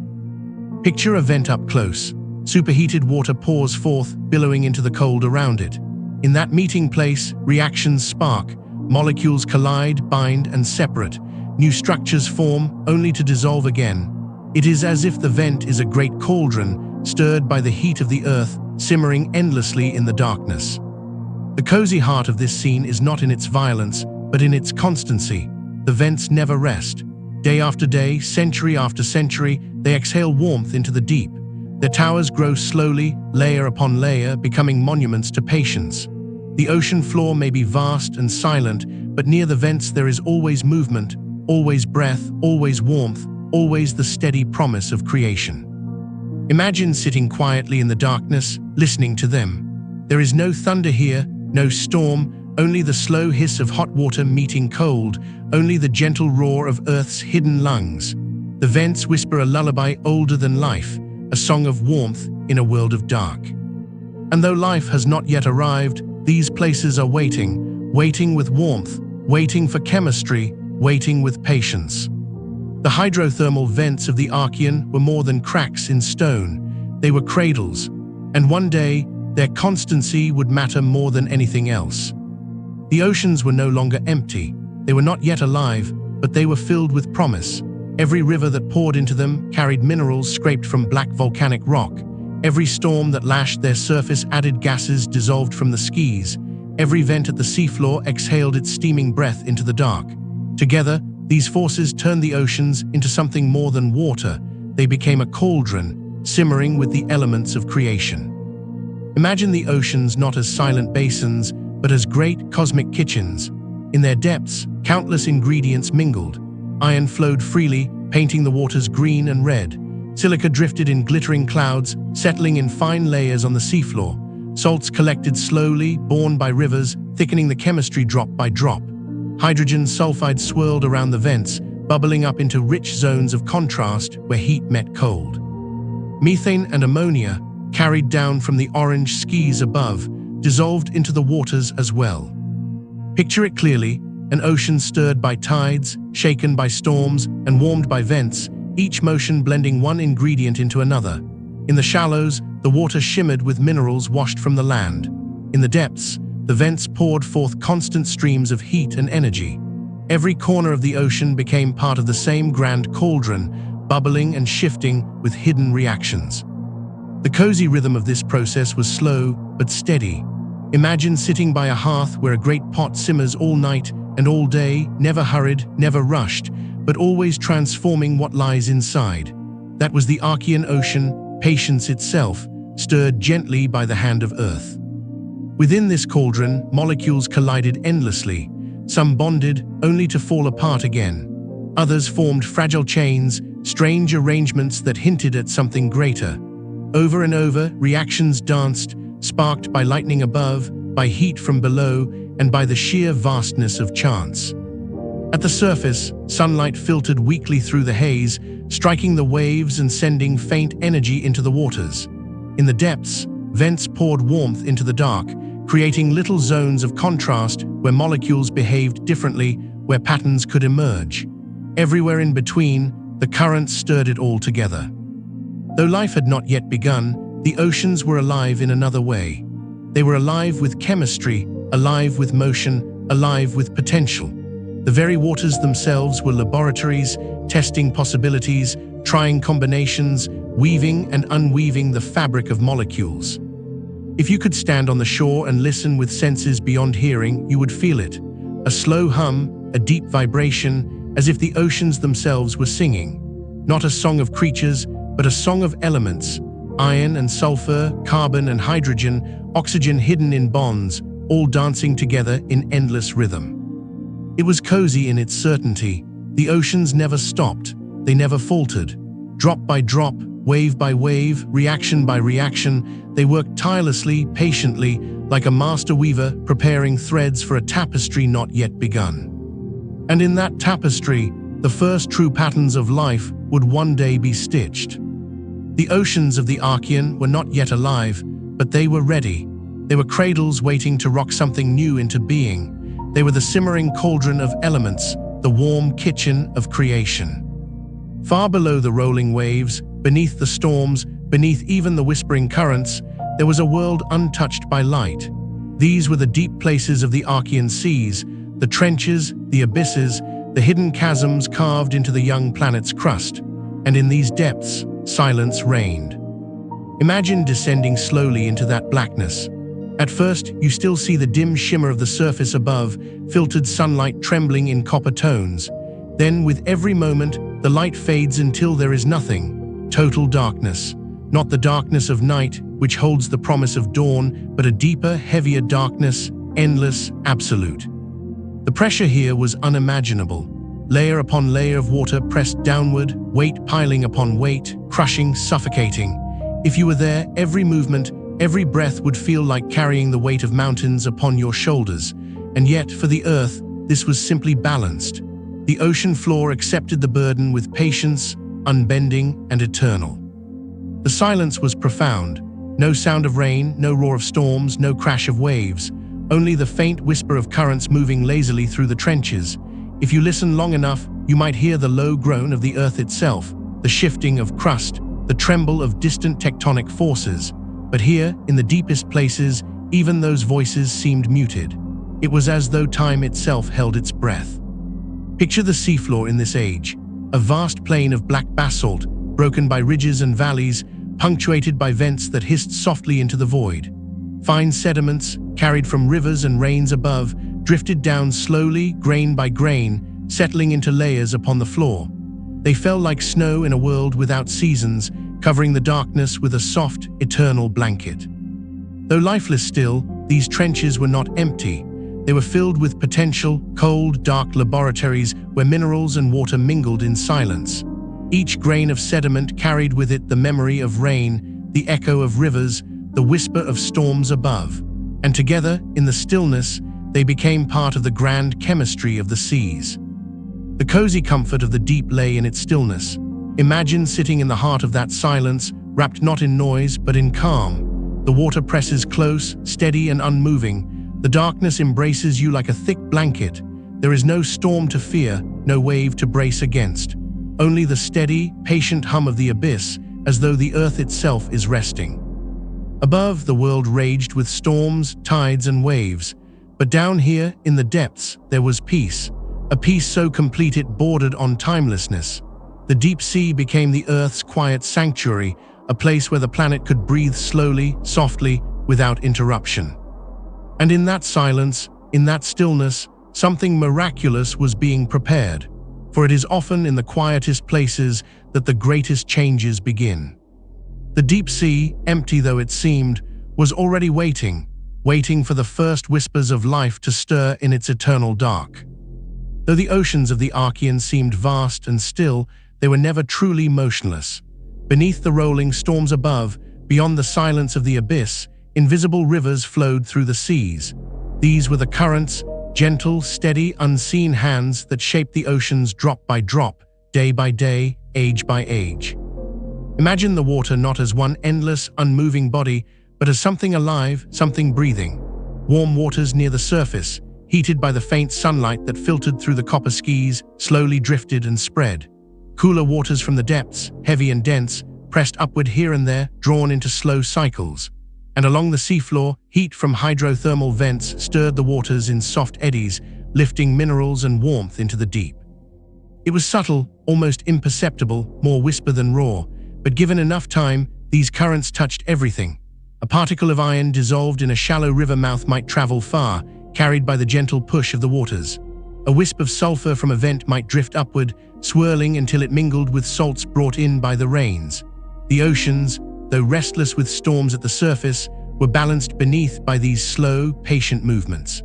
Picture a vent up close. Superheated water pours forth, billowing into the cold around it. In that meeting place, reactions spark, molecules collide, bind, and separate. New structures form, only to dissolve again. It is as if the vent is a great cauldron, stirred by the heat of the earth, simmering endlessly in the darkness. The cozy heart of this scene is not in its violence, but in its constancy. The vents never rest. Day after day, century after century, they exhale warmth into the deep. Their towers grow slowly, layer upon layer, becoming monuments to patience. The ocean floor may be vast and silent, but near the vents there is always movement, always breath, always warmth, always the steady promise of creation. Imagine sitting quietly in the darkness, listening to them. There is no thunder here, no storm, only the slow hiss of hot water meeting cold, only the gentle roar of Earth's hidden lungs. The vents whisper a lullaby older than life, a song of warmth in a world of dark. And though life has not yet arrived, these places are waiting, waiting with warmth, waiting for chemistry, waiting with patience. The hydrothermal vents of the Archean were more than cracks in stone. They were cradles, and one day, their constancy would matter more than anything else. The oceans were no longer empty. They were not yet alive, but they were filled with promise. Every river that poured into them carried minerals scraped from black volcanic rock. Every storm that lashed their surface added gases dissolved from the skis. Every vent at the seafloor exhaled its steaming breath into the dark. Together, these forces turned the oceans into something more than water. They became a cauldron, simmering with the elements of creation. Imagine the oceans not as silent basins, but as great cosmic kitchens. In their depths, countless ingredients mingled. Iron flowed freely, painting the waters green and red. Silica drifted in glittering clouds, settling in fine layers on the seafloor. Salts collected slowly, borne by rivers, thickening the chemistry drop by drop. Hydrogen sulfide swirled around the vents, bubbling up into rich zones of contrast where heat met cold. Methane and ammonia, carried down from the orange skis above, dissolved into the waters as well. Picture it clearly, an ocean stirred by tides, shaken by storms, and warmed by vents, each motion blending one ingredient into another. In the shallows, the water shimmered with minerals washed from the land. In the depths, the vents poured forth constant streams of heat and energy. Every corner of the ocean became part of the same grand cauldron, bubbling and shifting with hidden reactions. The cozy rhythm of this process was slow but steady. Imagine sitting by a hearth where a great pot simmers all night and all day, never hurried, never rushed, but always transforming what lies inside. That was the Archean Ocean, patience itself, stirred gently by the hand of Earth. Within this cauldron, molecules collided endlessly. Some bonded, only to fall apart again. Others formed fragile chains, strange arrangements that hinted at something greater. Over and over, reactions danced, sparked by lightning above, by heat from below, and by the sheer vastness of chance. At the surface, sunlight filtered weakly through the haze, striking the waves and sending faint energy into the waters. In the depths, vents poured warmth into the dark, creating little zones of contrast where molecules behaved differently, where patterns could emerge. Everywhere in between, the currents stirred it all together. Though life had not yet begun, the oceans were alive in another way. They were alive with chemistry, alive with motion, alive with potential. The very waters themselves were laboratories, testing possibilities, trying combinations, weaving and unweaving the fabric of molecules. If you could stand on the shore and listen with senses beyond hearing, you would feel it. A slow hum, a deep vibration, as if the oceans themselves were singing. Not a song of creatures, but a song of elements. Iron and sulfur, carbon and hydrogen, oxygen hidden in bonds, all dancing together in endless rhythm. It was cozy in its certainty. The oceans never stopped. They never faltered. Drop by drop, wave by wave, reaction by reaction, they worked tirelessly, patiently, like a master weaver preparing threads for a tapestry not yet begun. And in that tapestry, the first true patterns of life would one day be stitched. The oceans of the Archean were not yet alive, but they were ready. They were cradles waiting to rock something new into being. They were the simmering cauldron of elements, the warm kitchen of creation. Far below the rolling waves, beneath the storms, beneath even the whispering currents, there was a world untouched by light. These were the deep places of the Archean seas, the trenches, the abysses, the hidden chasms carved into the young planet's crust. And in these depths, silence reigned. Imagine descending slowly into that blackness. At first, you still see the dim shimmer of the surface above, filtered sunlight trembling in copper tones. Then, with every moment, the light fades until there is nothing. Total darkness. Not the darkness of night, which holds the promise of dawn, but a deeper, heavier darkness, endless, absolute. The pressure here was unimaginable. Layer upon layer of water pressed downward, weight piling upon weight, crushing, suffocating. If you were there, every movement, every breath would feel like carrying the weight of mountains upon your shoulders. And yet, for the Earth, this was simply balanced. The ocean floor accepted the burden with patience, unbending and eternal. The silence was profound. No sound of rain, no roar of storms, no crash of waves. Only the faint whisper of currents moving lazily through the trenches. If you listen long enough, you might hear the low groan of the earth itself, the shifting of crust, the tremble of distant tectonic forces. But here, in the deepest places, even those voices seemed muted. It was as though time itself held its breath. Picture the seafloor in this age, a vast plain of black basalt, broken by ridges and valleys, punctuated by vents that hissed softly into the void. Fine sediments, carried from rivers and rains above, drifted down slowly, grain by grain, settling into layers upon the floor. They fell like snow in a world without seasons, covering the darkness with a soft, eternal blanket. Though lifeless still, these trenches were not empty. They were filled with potential, cold, dark laboratories where minerals and water mingled in silence. Each grain of sediment carried with it the memory of rain, the echo of rivers, the whisper of storms above. And together, in the stillness, they became part of the grand chemistry of the seas. The cozy comfort of the deep lay in its stillness. Imagine sitting in the heart of that silence, wrapped not in noise, but in calm. The water presses close, steady and unmoving. The darkness embraces you like a thick blanket. There is no storm to fear, no wave to brace against. Only the steady, patient hum of the abyss, as though the earth itself is resting. Above, the world raged with storms, tides and waves. But down here, in the depths, there was peace. A peace so complete it bordered on timelessness. The deep sea became the Earth's quiet sanctuary, a place where the planet could breathe slowly, softly, without interruption. And in that silence, in that stillness, something miraculous was being prepared. For it is often in the quietest places that the greatest changes begin. The deep sea, empty though it seemed, was already waiting for the first whispers of life to stir in its eternal dark. Though the oceans of the Archean seemed vast and still, they were never truly motionless. Beneath the rolling storms above, beyond the silence of the abyss, invisible rivers flowed through the seas. These were the currents, gentle, steady, unseen hands that shaped the oceans drop by drop, day by day, age by age. Imagine the water not as one endless, unmoving body, but as something alive, something breathing. Warm waters near the surface, heated by the faint sunlight that filtered through the copper skis, slowly drifted and spread. Cooler waters from the depths, heavy and dense, pressed upward here and there, drawn into slow cycles. and along the seafloor, heat from hydrothermal vents stirred the waters in soft eddies, lifting minerals and warmth into the deep. It was subtle, almost imperceptible, more whisper than roar, but given enough time, these currents touched everything. A particle of iron dissolved in a shallow river mouth might travel far, carried by the gentle push of the waters. A wisp of sulfur from a vent might drift upward, swirling until it mingled with salts brought in by the rains. The oceans, though restless with storms at the surface, were balanced beneath by these slow, patient movements.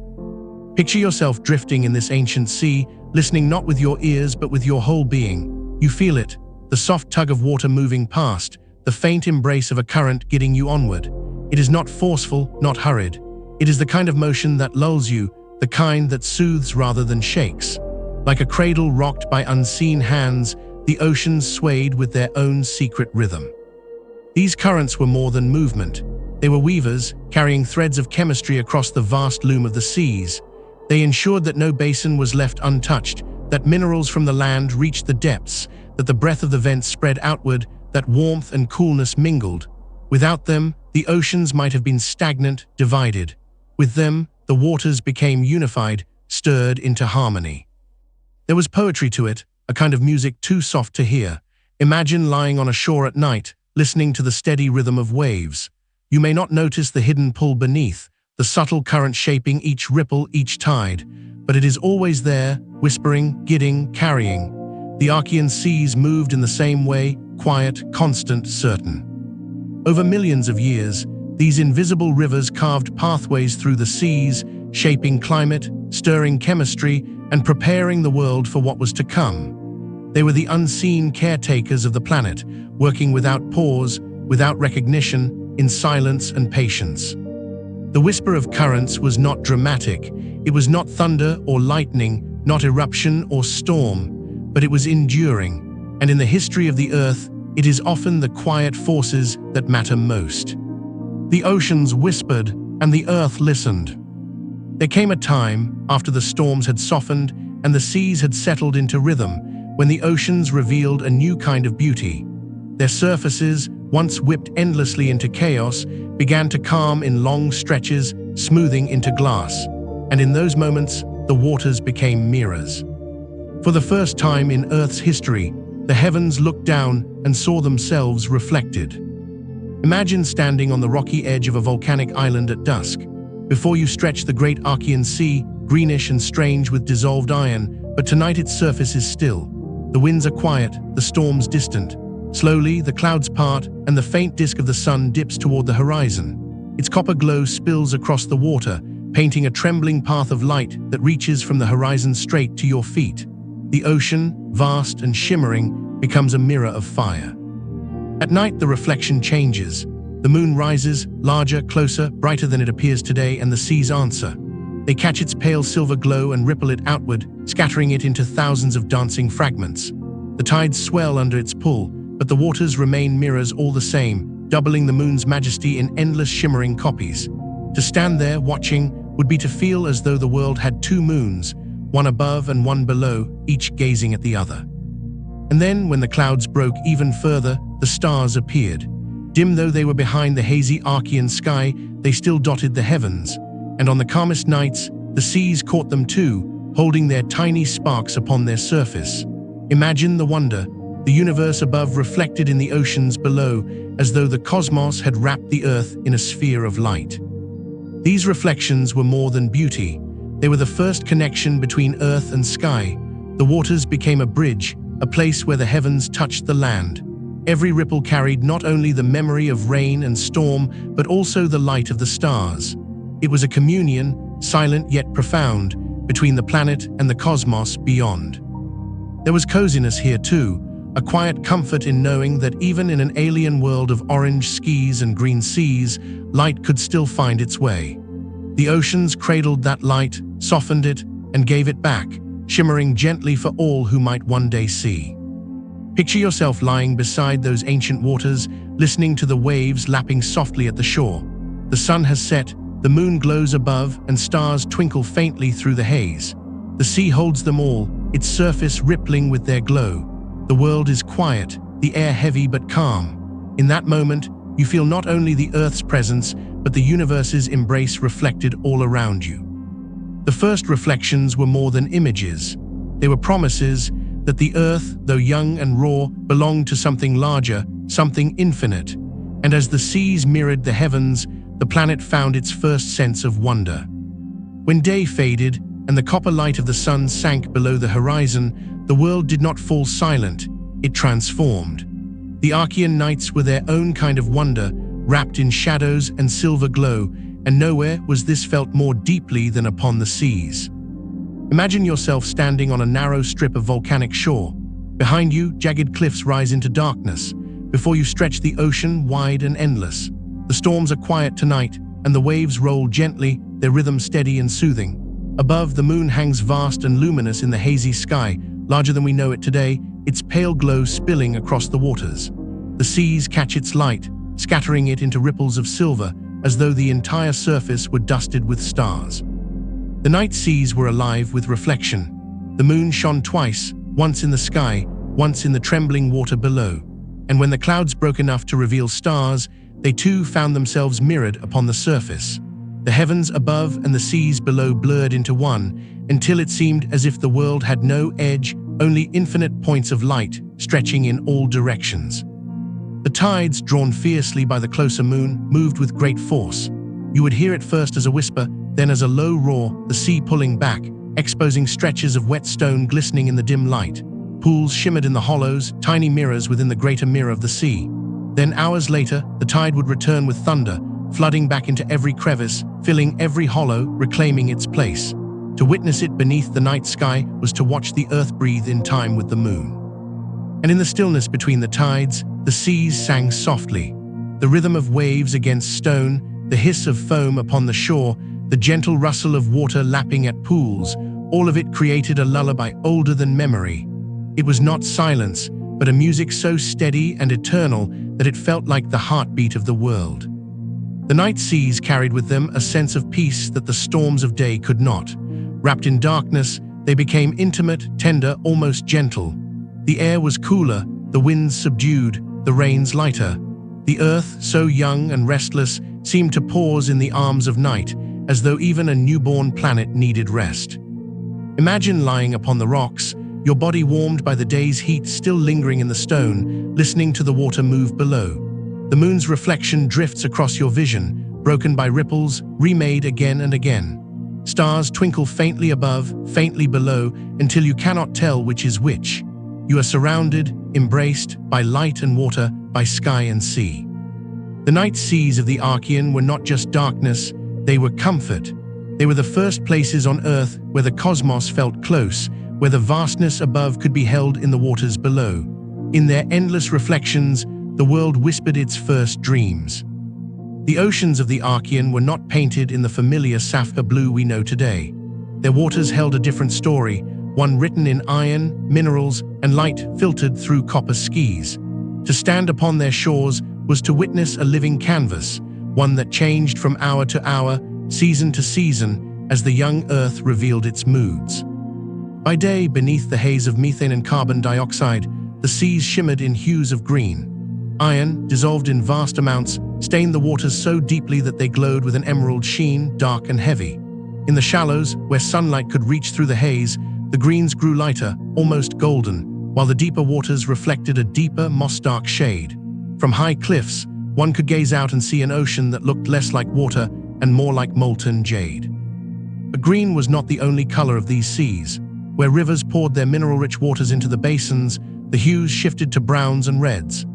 Picture yourself drifting in this ancient sea, listening not with your ears but with your whole being. You feel it, the soft tug of water moving past, the faint embrace of a current getting you onward. It is not forceful, not hurried. It is the kind of motion that lulls you, the kind that soothes rather than shakes. Like a cradle rocked by unseen hands, the oceans swayed with their own secret rhythm. These currents were more than movement. They were weavers, carrying threads of chemistry across the vast loom of the seas. They ensured that no basin was left untouched, that minerals from the land reached the depths, that the breath of the vents spread outward, that warmth and coolness mingled. Without them, the oceans might have been stagnant, divided. With them, the waters became unified, stirred into harmony. There was poetry to it, a kind of music too soft to hear. Imagine lying on a shore at night, listening to the steady rhythm of waves. You may not notice the hidden pull beneath, the subtle current shaping each ripple, each tide, but it is always there, whispering, gidding, carrying. The Archean seas moved in the same way, quiet, constant, certain. Over millions of years, these invisible rivers carved pathways through the seas, shaping climate, stirring chemistry, and preparing the world for what was to come. They were the unseen caretakers of the planet, working without pause, without recognition, in silence and patience. The whisper of currents was not dramatic. It was not thunder or lightning, not eruption or storm, but it was enduring. And in the history of the Earth, it is often the quiet forces that matter most. The oceans whispered, and the earth listened. There came a time, after the storms had softened and the seas had settled into rhythm, when the oceans revealed a new kind of beauty. Their surfaces, once whipped endlessly into chaos, began to calm in long stretches, smoothing into glass. And in those moments, the waters became mirrors. For the first time in Earth's history, the heavens looked down and saw themselves reflected. Imagine standing on the rocky edge of a volcanic island at dusk. Before you stretch the great Archean Sea, greenish and strange with dissolved iron, but tonight its surface is still. The winds are quiet, the storms distant. Slowly, the clouds part, and the faint disk of the sun dips toward the horizon. Its copper glow spills across the water, painting a trembling path of light that reaches from the horizon straight to your feet. The ocean, vast and shimmering, becomes a mirror of fire. At night, the reflection changes. The moon rises, larger, closer, brighter than it appears today, and the seas answer. They catch its pale silver glow and ripple it outward, scattering it into thousands of dancing fragments. The tides swell under its pull, but the waters remain mirrors all the same, doubling the moon's majesty in endless shimmering copies. To stand there, watching, would be to feel as though the world had two moons, one above and one below, each gazing at the other. And then, when the clouds broke even further, the stars appeared. Dim though they were behind the hazy Archean sky, they still dotted the heavens. And on the calmest nights, the seas caught them too, holding their tiny sparks upon their surface. Imagine the wonder, the universe above reflected in the oceans below, as though the cosmos had wrapped the earth in a sphere of light. These reflections were more than beauty. They were the first connection between earth and sky. The waters became a bridge, a place where the heavens touched the land. Every ripple carried not only the memory of rain and storm, but also the light of the stars. It was a communion, silent yet profound, between the planet and the cosmos beyond. There was coziness here too, a quiet comfort in knowing that even in an alien world of orange skies and green seas, light could still find its way. The oceans cradled that light, softened it, and gave it back, shimmering gently for all who might one day see. Picture yourself lying beside those ancient waters, listening to the waves lapping softly at the shore. The sun has set, the moon glows above, and stars twinkle faintly through the haze. The sea holds them all, its surface rippling with their glow. The world is quiet, the air heavy but calm. In that moment, you feel not only the Earth's presence, but the universe's embrace reflected all around you. The first reflections were more than images. They were promises that the Earth, though young and raw, belonged to something larger, something infinite. And as the seas mirrored the heavens, the planet found its first sense of wonder. When day faded and the copper light of the sun sank below the horizon, the world did not fall silent, it transformed. The Archean nights were their own kind of wonder, wrapped in shadows and silver glow, and nowhere was this felt more deeply than upon the seas. Imagine yourself standing on a narrow strip of volcanic shore. Behind you, jagged cliffs rise into darkness. Before you stretch the ocean, wide and endless. The storms are quiet tonight, and the waves roll gently, their rhythm steady and soothing. Above, the moon hangs vast and luminous in the hazy sky, larger than we know it today, its pale glow spilling across the waters. The seas catch its light, scattering it into ripples of silver, as though the entire surface were dusted with stars. The night seas were alive with reflection. The moon shone twice, once in the sky, once in the trembling water below. And when the clouds broke enough to reveal stars, they too found themselves mirrored upon the surface. The heavens above and the seas below blurred into one, until it seemed as if the world had no edge, only infinite points of light stretching in all directions. The tides, drawn fiercely by the closer moon, moved with great force. You would hear it first as a whisper, then as a low roar, the sea pulling back, exposing stretches of wet stone glistening in the dim light. Pools shimmered in the hollows, tiny mirrors within the greater mirror of the sea. Then hours later, the tide would return with thunder, flooding back into every crevice, filling every hollow, reclaiming its place. To witness it beneath the night sky was to watch the earth breathe in time with the moon. And in the stillness between the tides, the seas sang softly. The rhythm of waves against stone, the hiss of foam upon the shore, the gentle rustle of water lapping at pools, all of it created a lullaby older than memory. It was not silence, but a music so steady and eternal that it felt like the heartbeat of the world. The night seas carried with them a sense of peace that the storms of day could not. Wrapped in darkness, they became intimate, tender, almost gentle. The air was cooler, the winds subdued, the rains lighter. The earth, so young and restless, seemed to pause in the arms of night, as though even a newborn planet needed rest. Imagine lying upon the rocks, your body warmed by the day's heat still lingering in the stone, listening to the water move below. The moon's reflection drifts across your vision, broken by ripples, remade again and again. Stars twinkle faintly above, faintly below, until you cannot tell which is which. You are surrounded, embraced, by light and water, by sky and sea. The night seas of the Archean were not just darkness, they were comfort. They were the first places on Earth where the cosmos felt close, where the vastness above could be held in the waters below. In their endless reflections, the world whispered its first dreams. The oceans of the Archean were not painted in the familiar sapphire blue we know today. Their waters held a different story, one written in iron, minerals, and light filtered through copper skis. To stand upon their shores was to witness a living canvas, one that changed from hour to hour, season to season, as the young Earth revealed its moods. By day, beneath the haze of methane and carbon dioxide, the seas shimmered in hues of green. Iron, dissolved in vast amounts, stained the waters so deeply that they glowed with an emerald sheen, dark and heavy. In the shallows, where sunlight could reach through the haze, the greens grew lighter, almost golden, while the deeper waters reflected a deeper, moss-dark shade. From high cliffs, one could gaze out and see an ocean that looked less like water and more like molten jade. But green was not the only color of these seas. Where rivers poured their mineral-rich waters into the basins, the hues shifted to browns and reds.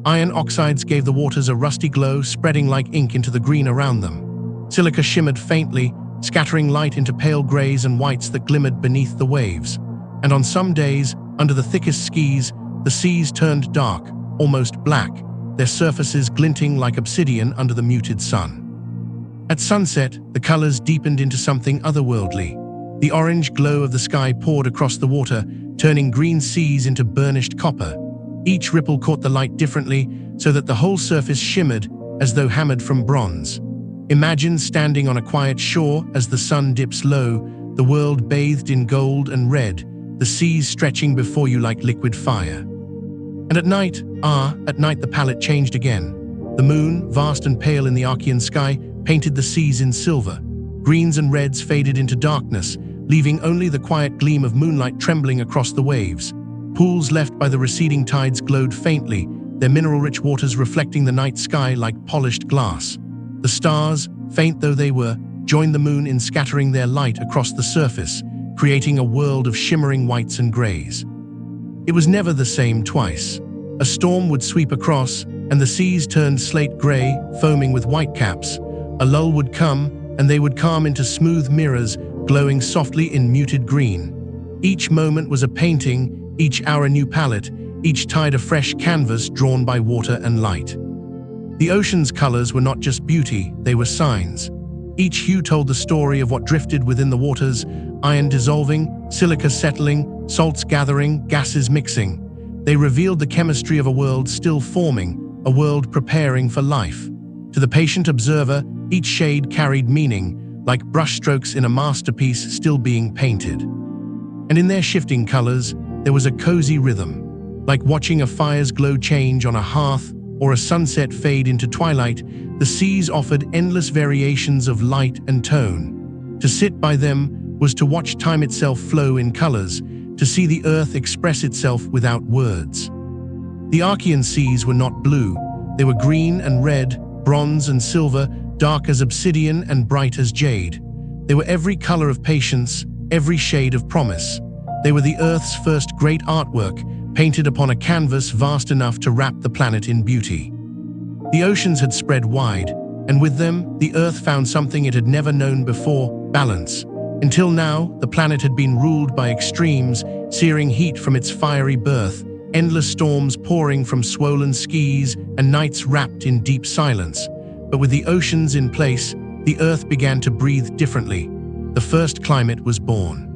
Iron oxides gave the waters a rusty glow, spreading like ink into the green around them. Silica shimmered faintly, scattering light into pale grays and whites that glimmered beneath the waves. And on some days, under the thickest skis, the seas turned dark, almost black, their surfaces glinting like obsidian under the muted sun. At sunset, the colors deepened into something otherworldly. The orange glow of the sky poured across the water, turning green seas into burnished copper. Each ripple caught the light differently, so that the whole surface shimmered as though hammered from bronze. Imagine standing on a quiet shore as the sun dips low, the world bathed in gold and red, the seas stretching before you like liquid fire. And at night the palette changed again. The moon, vast and pale in the Archean sky, painted the seas in silver. Greens and reds faded into darkness, leaving only the quiet gleam of moonlight trembling across the waves. Pools left by the receding tides glowed faintly, their mineral-rich waters reflecting the night sky like polished glass. The stars, faint though they were, joined the moon in scattering their light across the surface, creating a world of shimmering whites and grays. It was never the same twice. A storm would sweep across, and the seas turned slate gray, foaming with whitecaps. A lull would come, and they would calm into smooth mirrors, glowing softly in muted green. Each moment was a painting, each hour a new palette, each tide a fresh canvas drawn by water and light. The ocean's colors were not just beauty, they were signs. Each hue told the story of what drifted within the waters, iron dissolving, silica settling, salts gathering, gases mixing. They revealed the chemistry of a world still forming, a world preparing for life. To the patient observer, each shade carried meaning, like brushstrokes in a masterpiece still being painted. And in their shifting colors, there was a cozy rhythm. Like watching a fire's glow change on a hearth or a sunset fade into twilight, the seas offered endless variations of light and tone. To sit by them was to watch time itself flow in colors, to see the earth express itself without words. The Archean seas were not blue. They were green and red, bronze and silver, dark as obsidian and bright as jade. They were every color of patience, every shade of promise. They were the Earth's first great artwork, painted upon a canvas vast enough to wrap the planet in beauty. The oceans had spread wide, and with them, the Earth found something it had never known before: balance. Until now, the planet had been ruled by extremes, searing heat from its fiery birth, endless storms pouring from swollen skies, and nights wrapped in deep silence. But with the oceans in place, the Earth began to breathe differently. The first climate was born.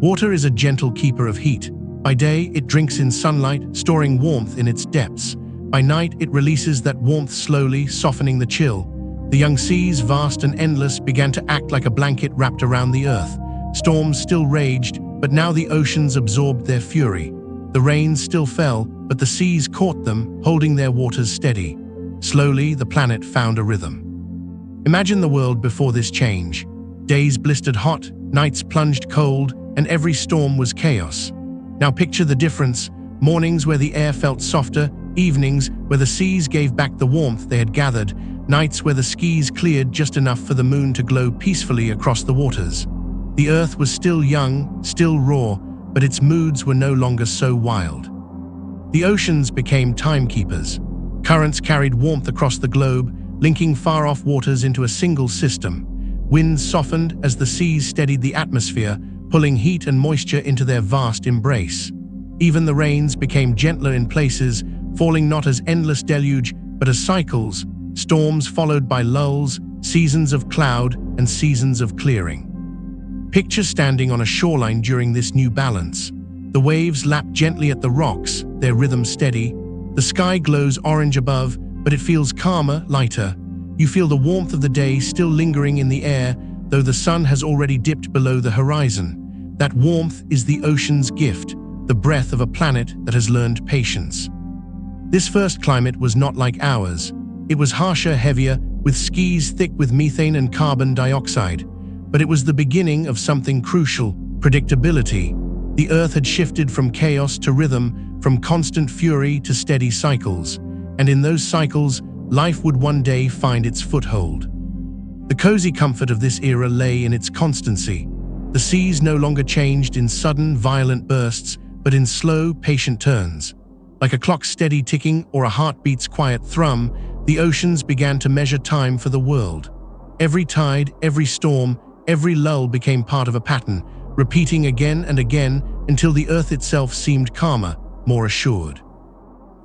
Water is a gentle keeper of heat. By day, it drinks in sunlight, storing warmth in its depths. By night, it releases that warmth slowly, softening the chill. The young seas, vast and endless, began to act like a blanket wrapped around the earth. Storms still raged, but now the oceans absorbed their fury. The rains still fell, but the seas caught them, holding their waters steady. Slowly, the planet found a rhythm. Imagine the world before this change. Days blistered hot, nights plunged cold, and every storm was chaos. Now picture the difference: mornings where the air felt softer, evenings where the seas gave back the warmth they had gathered, nights where the skies cleared just enough for the moon to glow peacefully across the waters. The earth was still young, still raw, but its moods were no longer so wild. The oceans became timekeepers. Currents carried warmth across the globe, linking far-off waters into a single system. Winds softened as the seas steadied the atmosphere, pulling heat and moisture into their vast embrace. Even the rains became gentler in places, falling not as endless deluge, but as cycles, storms followed by lulls, seasons of cloud and seasons of clearing. Picture standing on a shoreline during this new balance. The waves lap gently at the rocks, their rhythm steady. The sky glows orange above, but it feels calmer, lighter. You feel the warmth of the day still lingering in the air, though the sun has already dipped below the horizon. That warmth is the ocean's gift, the breath of a planet that has learned patience. This first climate was not like ours. It was harsher, heavier, with skies thick with methane and carbon dioxide. But it was the beginning of something crucial: predictability. The Earth had shifted from chaos to rhythm, from constant fury to steady cycles. And in those cycles, life would one day find its foothold. The cozy comfort of this era lay in its constancy. The seas no longer changed in sudden, violent bursts, but in slow, patient turns. Like a clock's steady ticking or a heartbeat's quiet thrum, the oceans began to measure time for the world. Every tide, every storm, every lull became part of a pattern, repeating again and again until the Earth itself seemed calmer, more assured.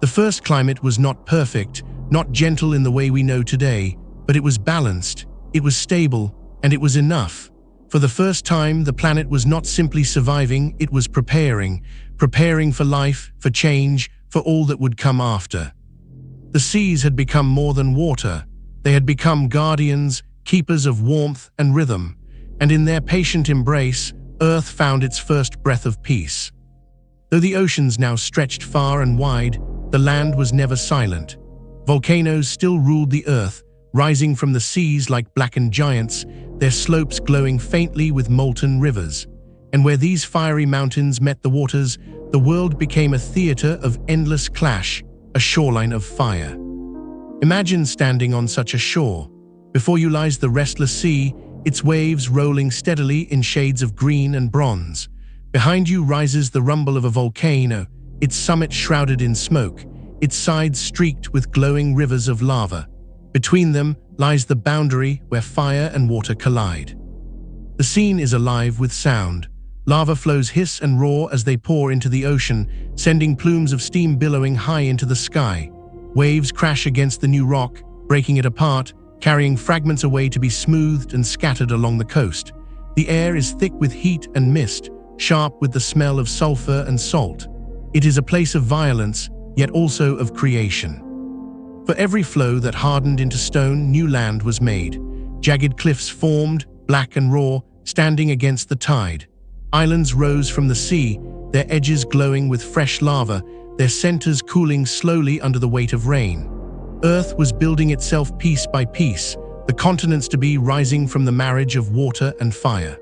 The first climate was not perfect, not gentle in the way we know today, but it was balanced, it was stable, and it was enough. For the first time, the planet was not simply surviving, it was preparing for life, for change, for all that would come after. The seas had become more than water. They had become guardians, keepers of warmth and rhythm, and in their patient embrace, Earth found its first breath of peace. Though the oceans now stretched far and wide, the land was never silent. Volcanoes still ruled the earth, rising from the seas like blackened giants, their slopes glowing faintly with molten rivers. And where these fiery mountains met the waters, the world became a theater of endless clash, a shoreline of fire. Imagine standing on such a shore. Before you lies the restless sea, its waves rolling steadily in shades of green and bronze. Behind you rises the rumble of a volcano, its summit shrouded in smoke, its sides streaked with glowing rivers of lava. Between them lies the boundary where fire and water collide. The scene is alive with sound. Lava flows hiss and roar as they pour into the ocean, sending plumes of steam billowing high into the sky. Waves crash against the new rock, breaking it apart, carrying fragments away to be smoothed and scattered along the coast. The air is thick with heat and mist, sharp with the smell of sulfur and salt. It is a place of violence, yet also of creation. For every floe that hardened into stone, new land was made. Jagged cliffs formed, black and raw, standing against the tide. Islands rose from the sea, their edges glowing with fresh lava, their centers cooling slowly under the weight of rain. Earth was building itself piece by piece, the continents to be rising from the marriage of water and fire.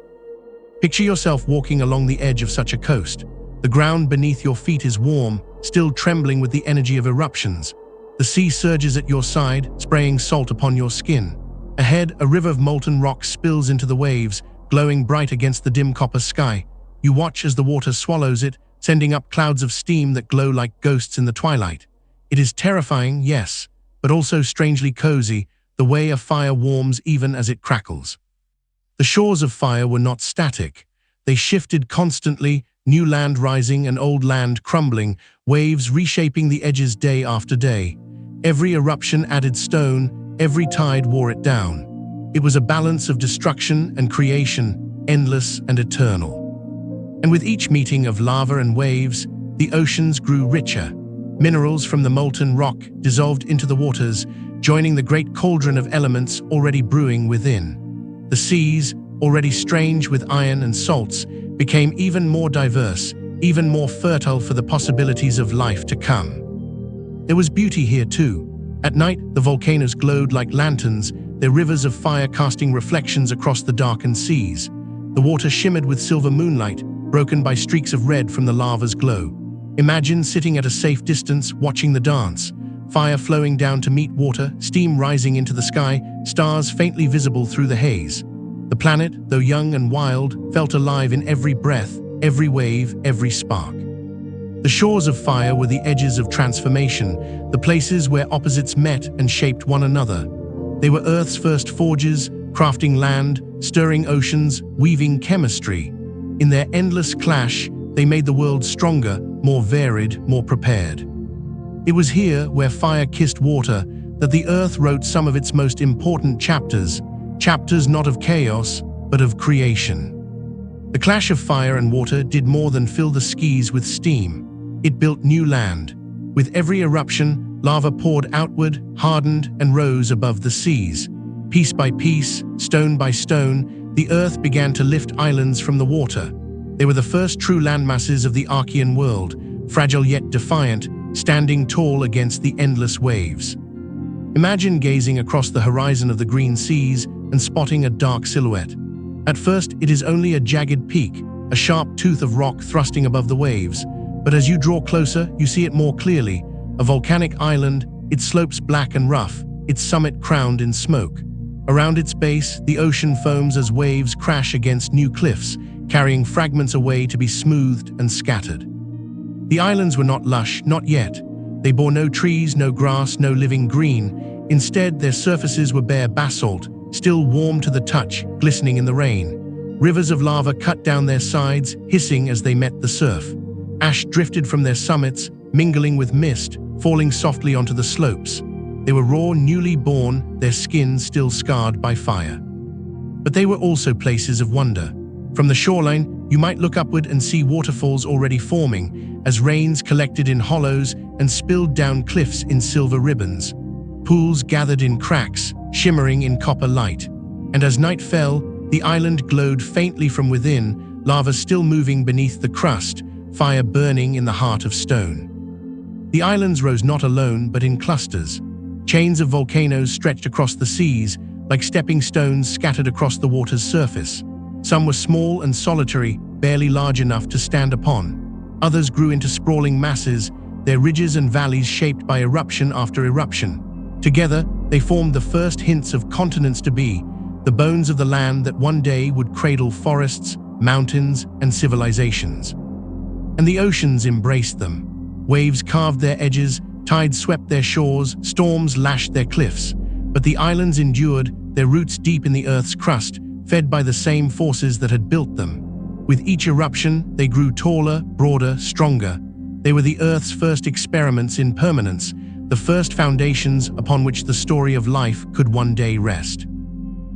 Picture yourself walking along the edge of such a coast. The ground beneath your feet is warm, still trembling with the energy of eruptions. The sea surges at your side, spraying salt upon your skin. Ahead, a river of molten rock spills into the waves, glowing bright against the dim copper sky. You watch as the water swallows it, sending up clouds of steam that glow like ghosts in the twilight. It is terrifying, yes, but also strangely cozy, the way a fire warms even as it crackles. The shores of fire were not static. They shifted constantly, new land rising and old land crumbling, waves reshaping the edges day after day. Every eruption added stone, every tide wore it down. It was a balance of destruction and creation, endless and eternal. And with each meeting of lava and waves, the oceans grew richer. Minerals from the molten rock dissolved into the waters, joining the great cauldron of elements already brewing within. The seas, already strange with iron and salts, became even more diverse, even more fertile for the possibilities of life to come. There was beauty here too. At night, the volcanoes glowed like lanterns, their rivers of fire casting reflections across the darkened seas. The water shimmered with silver moonlight, broken by streaks of red from the lava's glow. Imagine sitting at a safe distance, watching the dance. Fire flowing down to meet water, steam rising into the sky, stars faintly visible through the haze. The planet, though young and wild, felt alive in every breath, every wave, every spark. The shores of fire were the edges of transformation, the places where opposites met and shaped one another. They were Earth's first forges, crafting land, stirring oceans, weaving chemistry. In their endless clash, they made the world stronger, more varied, more prepared. It was here, where fire kissed water, that the Earth wrote some of its most important chapters not of chaos, but of creation. The clash of fire and water did more than fill the skies with steam. It built new land. With every eruption, lava poured outward, hardened, and rose above the seas. Piece by piece, stone by stone, the Earth began to lift islands from the water. They were the first true landmasses of the Archean world, fragile yet defiant, standing tall against the endless waves. Imagine gazing across the horizon of the green seas and spotting a dark silhouette. At first, it is only a jagged peak, a sharp tooth of rock thrusting above the waves. But as you draw closer, you see it more clearly. A volcanic island, its slopes black and rough, its summit crowned in smoke. Around its base, the ocean foams as waves crash against new cliffs, carrying fragments away to be smoothed and scattered. The islands were not lush, not yet. They bore no trees, no grass, no living green. Instead, their surfaces were bare basalt, still warm to the touch, glistening in the rain. Rivers of lava cut down their sides, hissing as they met the surf. Ash drifted from their summits, mingling with mist, falling softly onto the slopes. They were raw, newly born, their skins still scarred by fire. But they were also places of wonder. From the shoreline, you might look upward and see waterfalls already forming, as rains collected in hollows and spilled down cliffs in silver ribbons. Pools gathered in cracks, shimmering in copper light. And as night fell, the island glowed faintly from within, lava still moving beneath the crust, fire burning in the heart of stone. The islands rose not alone, but in clusters. Chains of volcanoes stretched across the seas, like stepping stones scattered across the water's surface. Some were small and solitary, barely large enough to stand upon. Others grew into sprawling masses, their ridges and valleys shaped by eruption after eruption. Together, they formed the first hints of continents to be, the bones of the land that one day would cradle forests, mountains, and civilizations. And the oceans embraced them. Waves carved their edges, tides swept their shores, storms lashed their cliffs. But the islands endured, their roots deep in the Earth's crust, fed by the same forces that had built them. With each eruption, they grew taller, broader, stronger. They were the Earth's first experiments in permanence, the first foundations upon which the story of life could one day rest.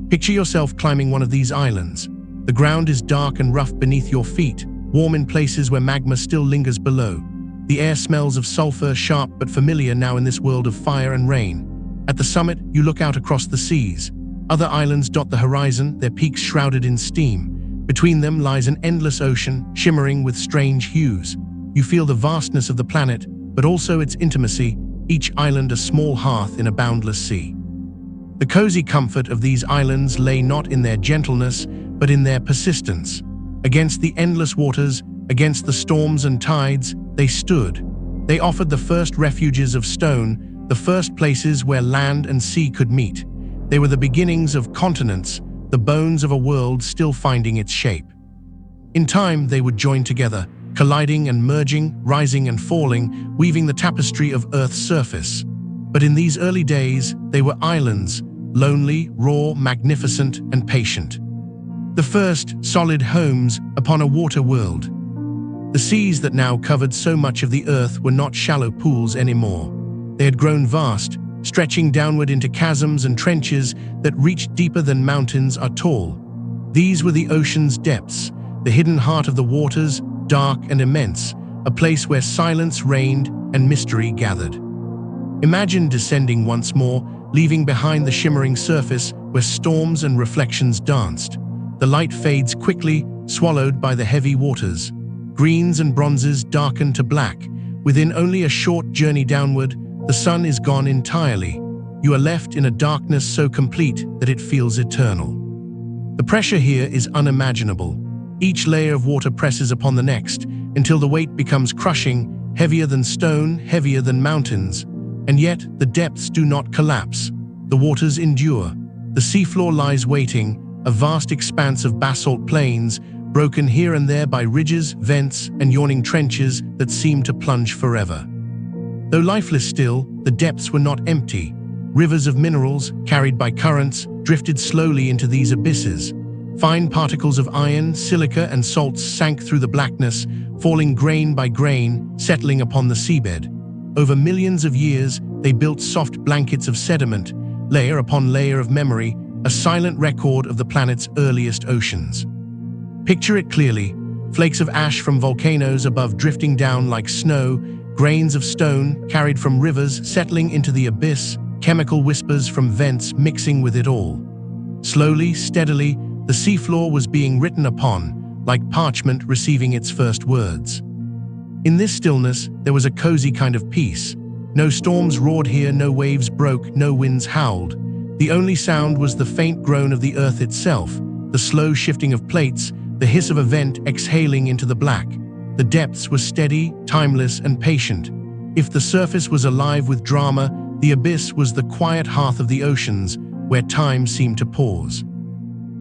Picture yourself climbing one of these islands. The ground is dark and rough beneath your feet, warm in places where magma still lingers below. The air smells of sulfur, sharp but familiar now in this world of fire and rain. At the summit, you look out across the seas. Other islands dot the horizon, their peaks shrouded in steam. Between them lies an endless ocean, shimmering with strange hues. You feel the vastness of the planet, but also its intimacy, each island a small hearth in a boundless sea. The cozy comfort of these islands lay not in their gentleness, but in their persistence. Against the endless waters, against the storms and tides, they stood. They offered the first refuges of stone, the first places where land and sea could meet. They were the beginnings of continents, the bones of a world still finding its shape. In time, they would join together, colliding and merging, rising and falling, weaving the tapestry of Earth's surface. But in these early days, they were islands, lonely, raw, magnificent, and patient. The first solid homes upon a water world. The seas that now covered so much of the Earth were not shallow pools anymore. They had grown vast, stretching downward into chasms and trenches that reached deeper than mountains are tall. These were the ocean's depths, the hidden heart of the waters, dark and immense, a place where silence reigned and mystery gathered. Imagine descending once more, leaving behind the shimmering surface where storms and reflections danced. The light fades quickly, swallowed by the heavy waters. Greens and bronzes darken to black. Within only a short journey downward, the sun is gone entirely. You are left in a darkness so complete that it feels eternal. The pressure here is unimaginable. Each layer of water presses upon the next, until the weight becomes crushing, heavier than stone, heavier than mountains. And yet, the depths do not collapse. The waters endure. The seafloor lies waiting, a vast expanse of basalt plains, broken here and there by ridges, vents, and yawning trenches that seem to plunge forever. Though lifeless still, the depths were not empty. Rivers of minerals, carried by currents, drifted slowly into these abysses. Fine particles of iron, silica, and salts sank through the blackness, falling grain by grain, settling upon the seabed. Over millions of years, they built soft blankets of sediment, layer upon layer of memory, a silent record of the planet's earliest oceans. Picture it clearly, flakes of ash from volcanoes above drifting down like snow, grains of stone carried from rivers settling into the abyss, chemical whispers from vents mixing with it all. Slowly, steadily, the seafloor was being written upon, like parchment receiving its first words. In this stillness, there was a cozy kind of peace. No storms roared here, no waves broke, no winds howled. The only sound was the faint groan of the earth itself, the slow shifting of plates, the hiss of a vent exhaling into the black. The depths were steady, timeless, and patient. If the surface was alive with drama, the abyss was the quiet hearth of the oceans, where time seemed to pause.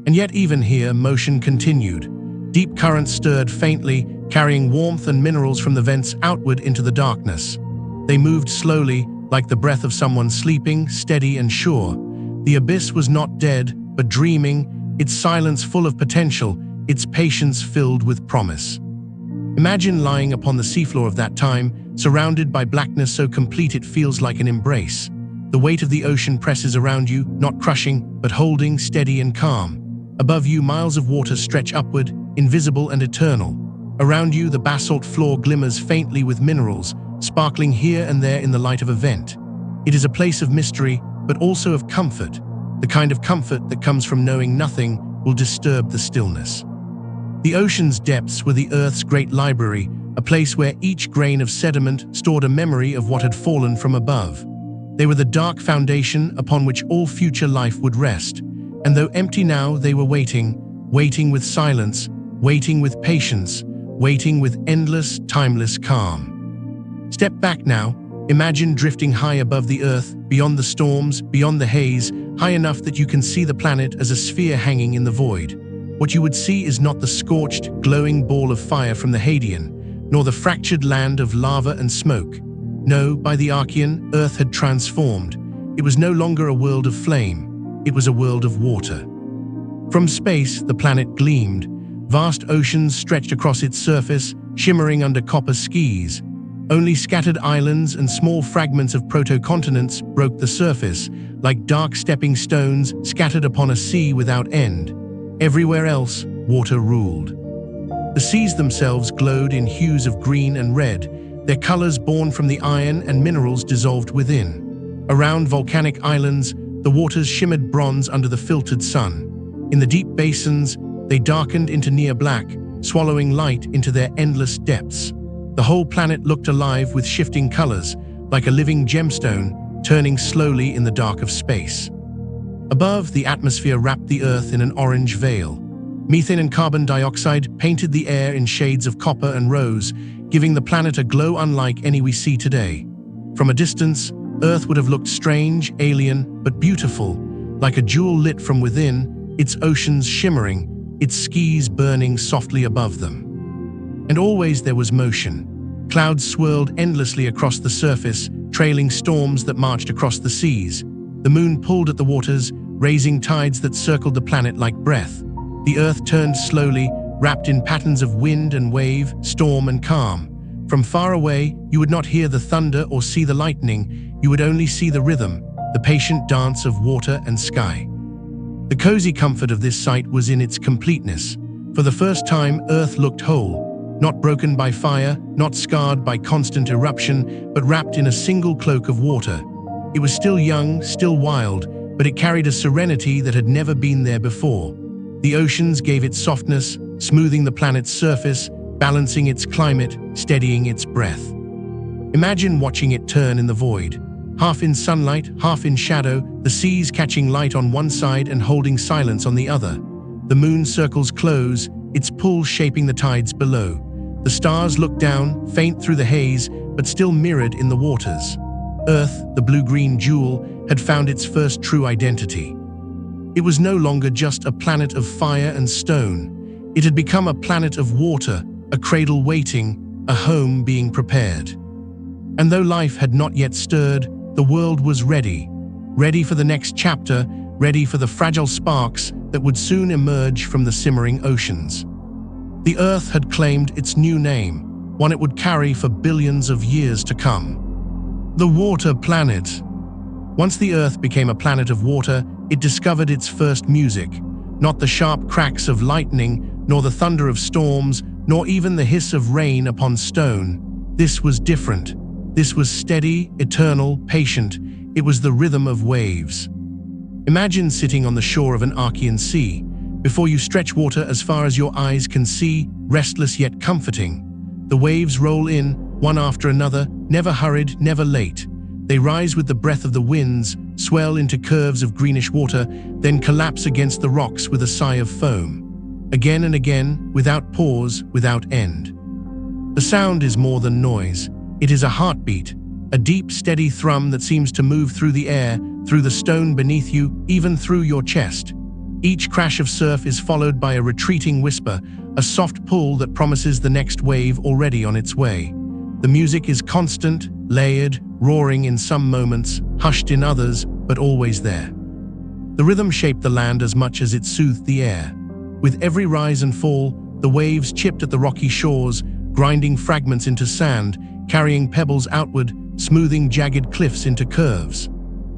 And yet even here, motion continued. Deep currents stirred faintly, carrying warmth and minerals from the vents outward into the darkness. They moved slowly, like the breath of someone sleeping, steady and sure. The abyss was not dead, but dreaming, its silence full of potential, its patience filled with promise. Imagine lying upon the seafloor of that time, surrounded by blackness so complete it feels like an embrace. The weight of the ocean presses around you, not crushing, but holding, steady and calm. Above you, miles of water stretch upward, invisible and eternal. Around you, the basalt floor glimmers faintly with minerals, sparkling here and there in the light of a vent. It is a place of mystery, but also of comfort, the kind of comfort that comes from knowing nothing will disturb the stillness. The ocean's depths were the Earth's great library, a place where each grain of sediment stored a memory of what had fallen from above. They were the dark foundation upon which all future life would rest. And though empty now, they were waiting with silence, waiting with patience, waiting with endless, timeless calm. Step back now. Imagine drifting high above the earth, beyond the storms, beyond the haze, high enough that you can see the planet as a sphere hanging in the void. What you would see is not the scorched, glowing ball of fire from the Hadean, nor the fractured land of lava and smoke. No, by the Archean, Earth had transformed. It was no longer a world of flame. It was a world of water. From space, the planet gleamed. Vast oceans stretched across its surface, shimmering under copper skies. Only scattered islands and small fragments of proto-continents broke the surface, like dark stepping stones scattered upon a sea without end. Everywhere else, water ruled. The seas themselves glowed in hues of green and red, their colors born from the iron and minerals dissolved within. Around volcanic islands, the waters shimmered bronze under the filtered sun. In the deep basins, they darkened into near black, swallowing light into their endless depths. The whole planet looked alive with shifting colors, like a living gemstone, turning slowly in the dark of space. Above, the atmosphere wrapped the Earth in an orange veil. Methane and carbon dioxide painted the air in shades of copper and rose, giving the planet a glow unlike any we see today. From a distance, Earth would have looked strange, alien, but beautiful, like a jewel lit from within, its oceans shimmering, its skis burning softly above them. And always there was motion. Clouds swirled endlessly across the surface, trailing storms that marched across the seas. The moon pulled at the waters, raising tides that circled the planet like breath. The Earth turned slowly, wrapped in patterns of wind and wave, storm and calm. From far away, you would not hear the thunder or see the lightning. You would only see the rhythm, the patient dance of water and sky. The cozy comfort of this sight was in its completeness. For the first time, Earth looked whole. Not broken by fire, not scarred by constant eruption, but wrapped in a single cloak of water. It was still young, still wild, but it carried a serenity that had never been there before. The oceans gave it softness, smoothing the planet's surface, balancing its climate, steadying its breath. Imagine watching it turn in the void. Half in sunlight, half in shadow, the seas catching light on one side and holding silence on the other. The moon circles close, its pull shaping the tides below. The stars looked down, faint through the haze, but still mirrored in the waters. Earth, the blue-green jewel, had found its first true identity. It was no longer just a planet of fire and stone. It had become a planet of water, a cradle waiting, a home being prepared. And though life had not yet stirred, the world was ready. Ready for the next chapter, ready for the fragile sparks that would soon emerge from the simmering oceans. The Earth had claimed its new name, one it would carry for billions of years to come. The Water Planet. Once the Earth became a planet of water, it discovered its first music. Not the sharp cracks of lightning, nor the thunder of storms, nor even the hiss of rain upon stone. This was different. This was steady, eternal, patient. It was the rhythm of waves. Imagine sitting on the shore of an Archean sea. Before you stretch water as far as your eyes can see, restless yet comforting. The waves roll in, one after another, never hurried, never late. They rise with the breath of the winds, swell into curves of greenish water, then collapse against the rocks with a sigh of foam. Again and again, without pause, without end. The sound is more than noise. It is a heartbeat, a deep, steady thrum that seems to move through the air, through the stone beneath you, even through your chest. Each crash of surf is followed by a retreating whisper, a soft pull that promises the next wave already on its way. The music is constant, layered, roaring in some moments, hushed in others, but always there. The rhythm shaped the land as much as it soothed the air. With every rise and fall, the waves chipped at the rocky shores, grinding fragments into sand, carrying pebbles outward, smoothing jagged cliffs into curves.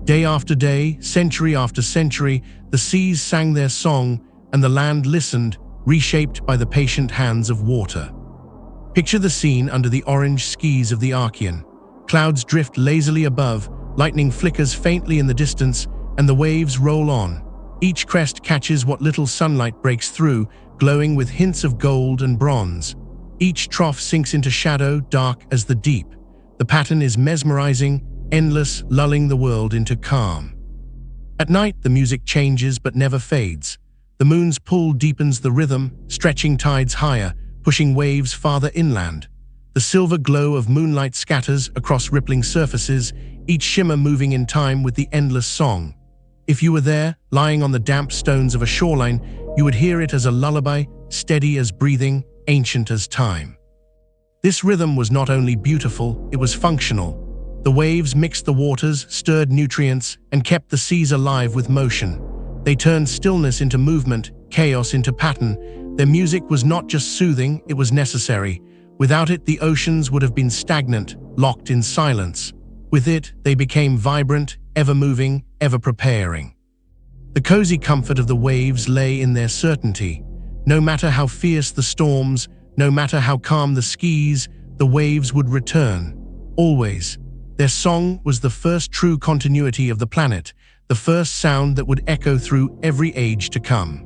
Day after day, century after century, the seas sang their song, and the land listened, reshaped by the patient hands of water. Picture the scene under the orange skis of the Archean. Clouds drift lazily above, lightning flickers faintly in the distance, and the waves roll on. Each crest catches what little sunlight breaks through, glowing with hints of gold and bronze. Each trough sinks into shadow, dark as the deep. The pattern is mesmerizing, endless, lulling the world into calm. At night, the music changes but never fades. The moon's pull deepens the rhythm, stretching tides higher, pushing waves farther inland. The silver glow of moonlight scatters across rippling surfaces, each shimmer moving in time with the endless song. If you were there, lying on the damp stones of a shoreline, you would hear it as a lullaby, steady as breathing, ancient as time. This rhythm was not only beautiful, it was functional. The waves mixed the waters, stirred nutrients, and kept the seas alive with motion. They turned stillness into movement, chaos into pattern. Their music was not just soothing, it was necessary. Without it, the oceans would have been stagnant, locked in silence. With it, they became vibrant, ever-moving, ever-preparing. The cozy comfort of the waves lay in their certainty. No matter how fierce the storms, no matter how calm the seas, the waves would return. Always. Their song was the first true continuity of the planet, the first sound that would echo through every age to come.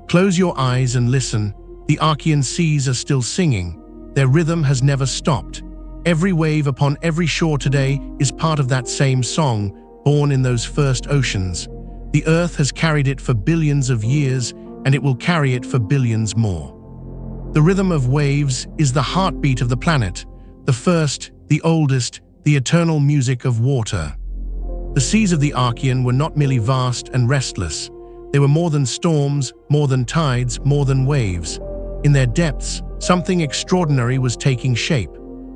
Close your eyes and listen. The Archean seas are still singing. Their rhythm has never stopped. Every wave upon every shore today is part of that same song, born in those first oceans. The Earth has carried it for billions of years, and it will carry it for billions more. The rhythm of waves is the heartbeat of the planet, the first, the oldest, the eternal music of water. The seas of the Archean were not merely vast and restless. They were more than storms, more than tides, more than waves. In their depths, something extraordinary was taking shape.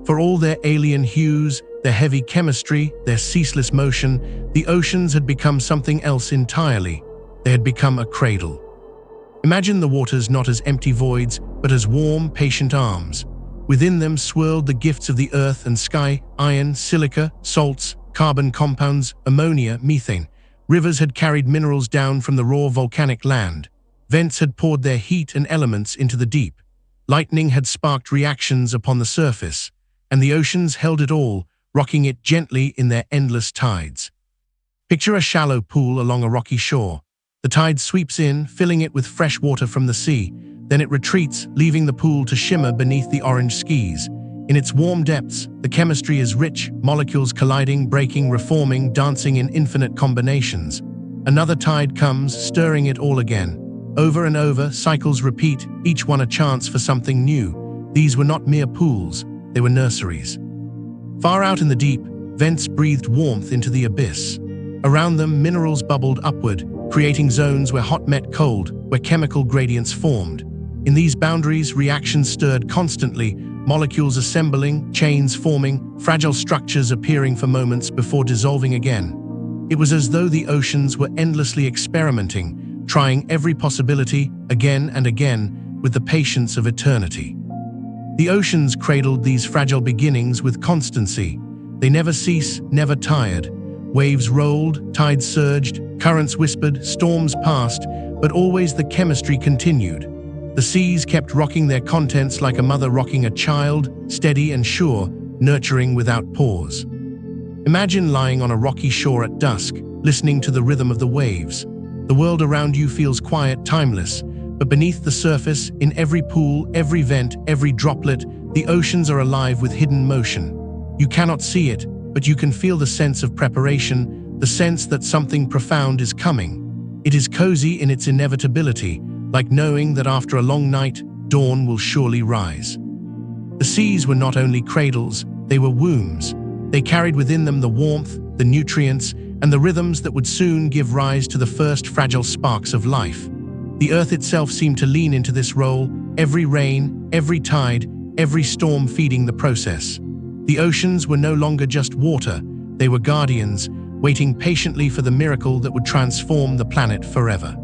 For all their alien hues, their heavy chemistry, their ceaseless motion, the oceans had become something else entirely. They had become a cradle. Imagine the waters not as empty voids, but as warm, patient arms. Within them swirled the gifts of the earth and sky: iron, silica, salts, carbon compounds, ammonia, methane. Rivers had carried minerals down from the raw volcanic land. Vents had poured their heat and elements into the deep. Lightning had sparked reactions upon the surface, and the oceans held it all, rocking it gently in their endless tides. Picture a shallow pool along a rocky shore. The tide sweeps in, filling it with fresh water from the sea. Then it retreats, leaving the pool to shimmer beneath the orange skies. In its warm depths, the chemistry is rich, molecules colliding, breaking, reforming, dancing in infinite combinations. Another tide comes, stirring it all again. Over and over, cycles repeat, each one a chance for something new. These were not mere pools, they were nurseries. Far out in the deep, vents breathed warmth into the abyss. Around them, minerals bubbled upward, creating zones where hot met cold, where chemical gradients formed. In these boundaries, reactions stirred constantly, molecules assembling, chains forming, fragile structures appearing for moments before dissolving again. It was as though the oceans were endlessly experimenting, trying every possibility, again and again, with the patience of eternity. The oceans cradled these fragile beginnings with constancy. They never cease, never tired. Waves rolled, tides surged, currents whispered, storms passed, but always the chemistry continued. The seas kept rocking their contents like a mother rocking a child, steady and sure, nurturing without pause. Imagine lying on a rocky shore at dusk, listening to the rhythm of the waves. The world around you feels quiet, timeless, but beneath the surface, in every pool, every vent, every droplet, the oceans are alive with hidden motion. You cannot see it, but you can feel the sense of preparation, the sense that something profound is coming. It is cozy in its inevitability, like knowing that after a long night, dawn will surely rise. The seas were not only cradles, they were wombs. They carried within them the warmth, the nutrients, and the rhythms that would soon give rise to the first fragile sparks of life. The earth itself seemed to lean into this role, every rain, every tide, every storm feeding the process. The oceans were no longer just water, they were guardians, waiting patiently for the miracle that would transform the planet forever.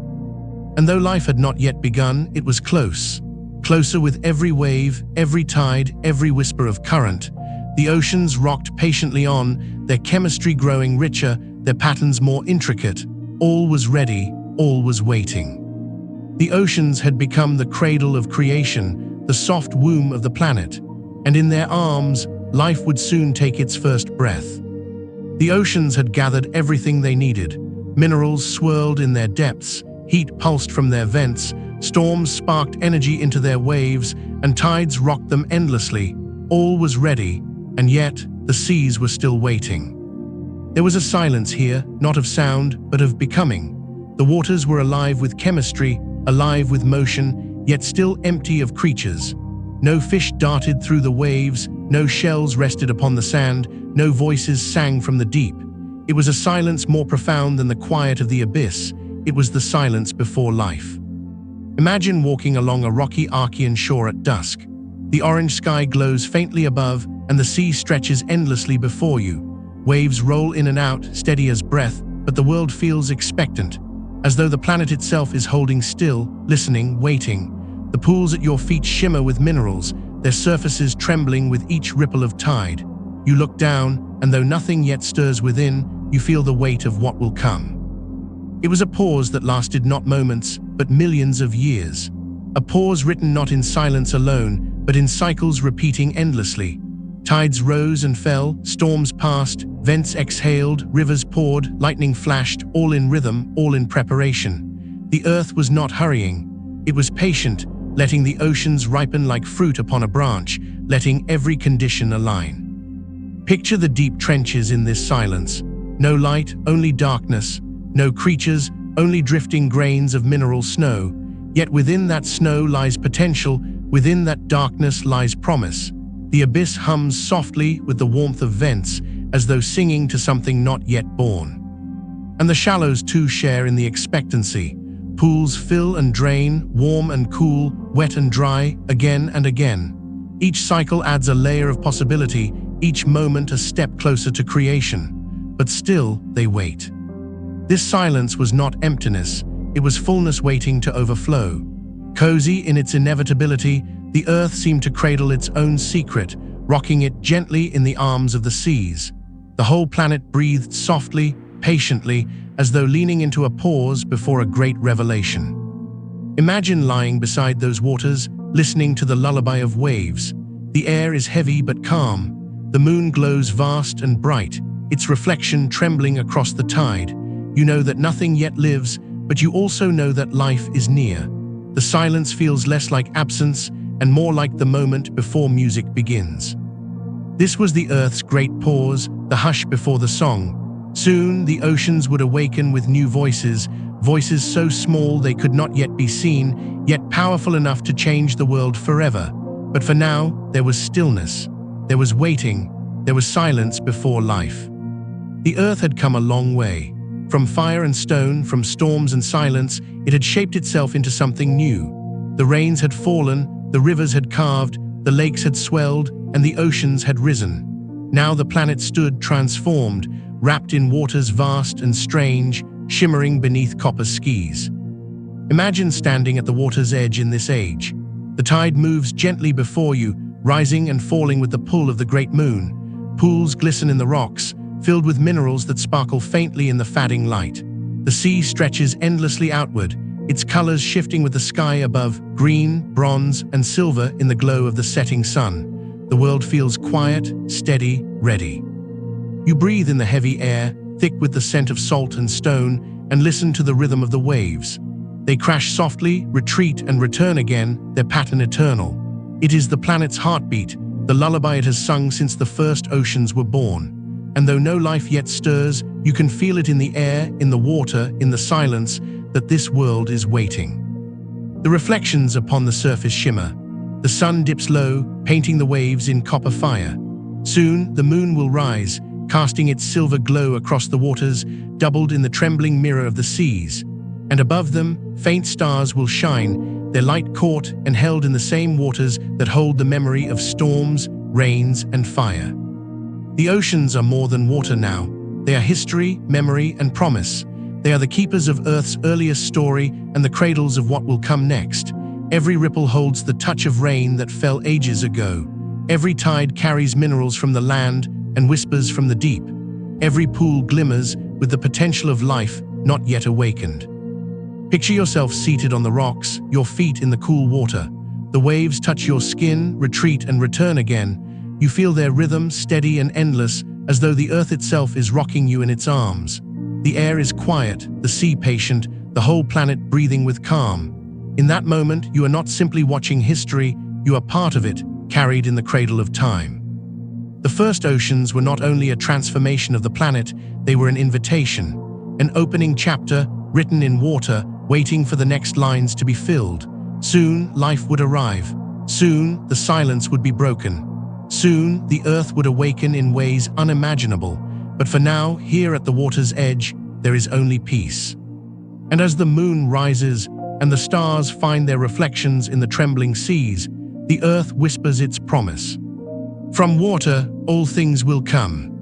And though life had not yet begun, it was close. Closer with every wave, every tide, every whisper of current. The oceans rocked patiently on, their chemistry growing richer, their patterns more intricate. All was ready, all was waiting. The oceans had become the cradle of creation, the soft womb of the planet, and in their arms, life would soon take its first breath. The oceans had gathered everything they needed. Minerals swirled in their depths, heat pulsed from their vents, storms sparked energy into their waves, and tides rocked them endlessly. All was ready, and yet the seas were still waiting. There was a silence here, not of sound, but of becoming. The waters were alive with chemistry, alive with motion, yet still empty of creatures. No fish darted through the waves, no shells rested upon the sand, no voices sang from the deep. It was a silence more profound than the quiet of the abyss. It was the silence before life. Imagine walking along a rocky Archean shore at dusk. The orange sky glows faintly above, and the sea stretches endlessly before you. Waves roll in and out, steady as breath, but the world feels expectant, as though the planet itself is holding still, listening, waiting. The pools at your feet shimmer with minerals, their surfaces trembling with each ripple of tide. You look down, and though nothing yet stirs within, you feel the weight of what will come. It was a pause that lasted not moments, but millions of years. A pause written not in silence alone, but in cycles repeating endlessly. Tides rose and fell, storms passed, vents exhaled, rivers poured, lightning flashed, all in rhythm, all in preparation. The earth was not hurrying. It was patient, letting the oceans ripen like fruit upon a branch, letting every condition align. Picture the deep trenches in this silence. No light, only darkness. No creatures, only drifting grains of mineral snow. Yet within that snow lies potential, within that darkness lies promise. The abyss hums softly with the warmth of vents, as though singing to something not yet born. And the shallows too share in the expectancy. Pools fill and drain, warm and cool, wet and dry, again and again. Each cycle adds a layer of possibility, each moment a step closer to creation. But still, they wait. This silence was not emptiness, it was fullness waiting to overflow. Cozy in its inevitability, the earth seemed to cradle its own secret, rocking it gently in the arms of the seas. The whole planet breathed softly, patiently, as though leaning into a pause before a great revelation. Imagine lying beside those waters, listening to the lullaby of waves. The air is heavy but calm. The moon glows vast and bright, its reflection trembling across the tide. You know that nothing yet lives, but you also know that life is near. The silence feels less like absence and more like the moment before music begins. This was the Earth's great pause, the hush before the song. Soon, the oceans would awaken with new voices, voices so small they could not yet be seen, yet powerful enough to change the world forever. But for now, there was stillness. There was waiting. There was silence before life. The Earth had come a long way. From fire and stone, from storms and silence, it had shaped itself into something new. The rains had fallen, the rivers had calved, the lakes had swelled, and the oceans had risen. Now the planet stood transformed, wrapped in waters vast and strange, shimmering beneath copper skies. Imagine standing at the water's edge in this age. The tide moves gently before you, rising and falling with the pull of the great moon. Pools glisten in the rocks, filled with minerals that sparkle faintly in the fading light. The sea stretches endlessly outward, its colors shifting with the sky above, green, bronze, and silver in the glow of the setting sun. The world feels quiet, steady, ready. You breathe in the heavy air, thick with the scent of salt and stone, and listen to the rhythm of the waves. They crash softly, retreat, and return again, their pattern eternal. It is the planet's heartbeat, the lullaby it has sung since the first oceans were born. And though no life yet stirs, you can feel it in the air, in the water, in the silence, that this world is waiting. The reflections upon the surface shimmer. The sun dips low, painting the waves in copper fire. Soon, the moon will rise, casting its silver glow across the waters, doubled in the trembling mirror of the seas. And above them, faint stars will shine, their light caught and held in the same waters that hold the memory of storms, rains, and fire. The oceans are more than water now. They are history, memory, and promise. They are the keepers of Earth's earliest story and the cradles of what will come next. Every ripple holds the touch of rain that fell ages ago. Every tide carries minerals from the land and whispers from the deep. Every pool glimmers with the potential of life not yet awakened. Picture yourself seated on the rocks, your feet in the cool water. The waves touch your skin, retreat, and return again. You feel their rhythm steady and endless, as though the earth itself is rocking you in its arms. The air is quiet, the sea patient, the whole planet breathing with calm. In that moment, you are not simply watching history, you are part of it, carried in the cradle of time. The first oceans were not only a transformation of the planet, they were an invitation, an opening chapter written in water, waiting for the next lines to be filled. Soon, life would arrive. Soon, the silence would be broken. Soon, the earth would awaken in ways unimaginable. But for now, here at the water's edge, there is only peace. And as the moon rises and the stars find their reflections in the trembling seas, the earth whispers its promise. From water, all things will come.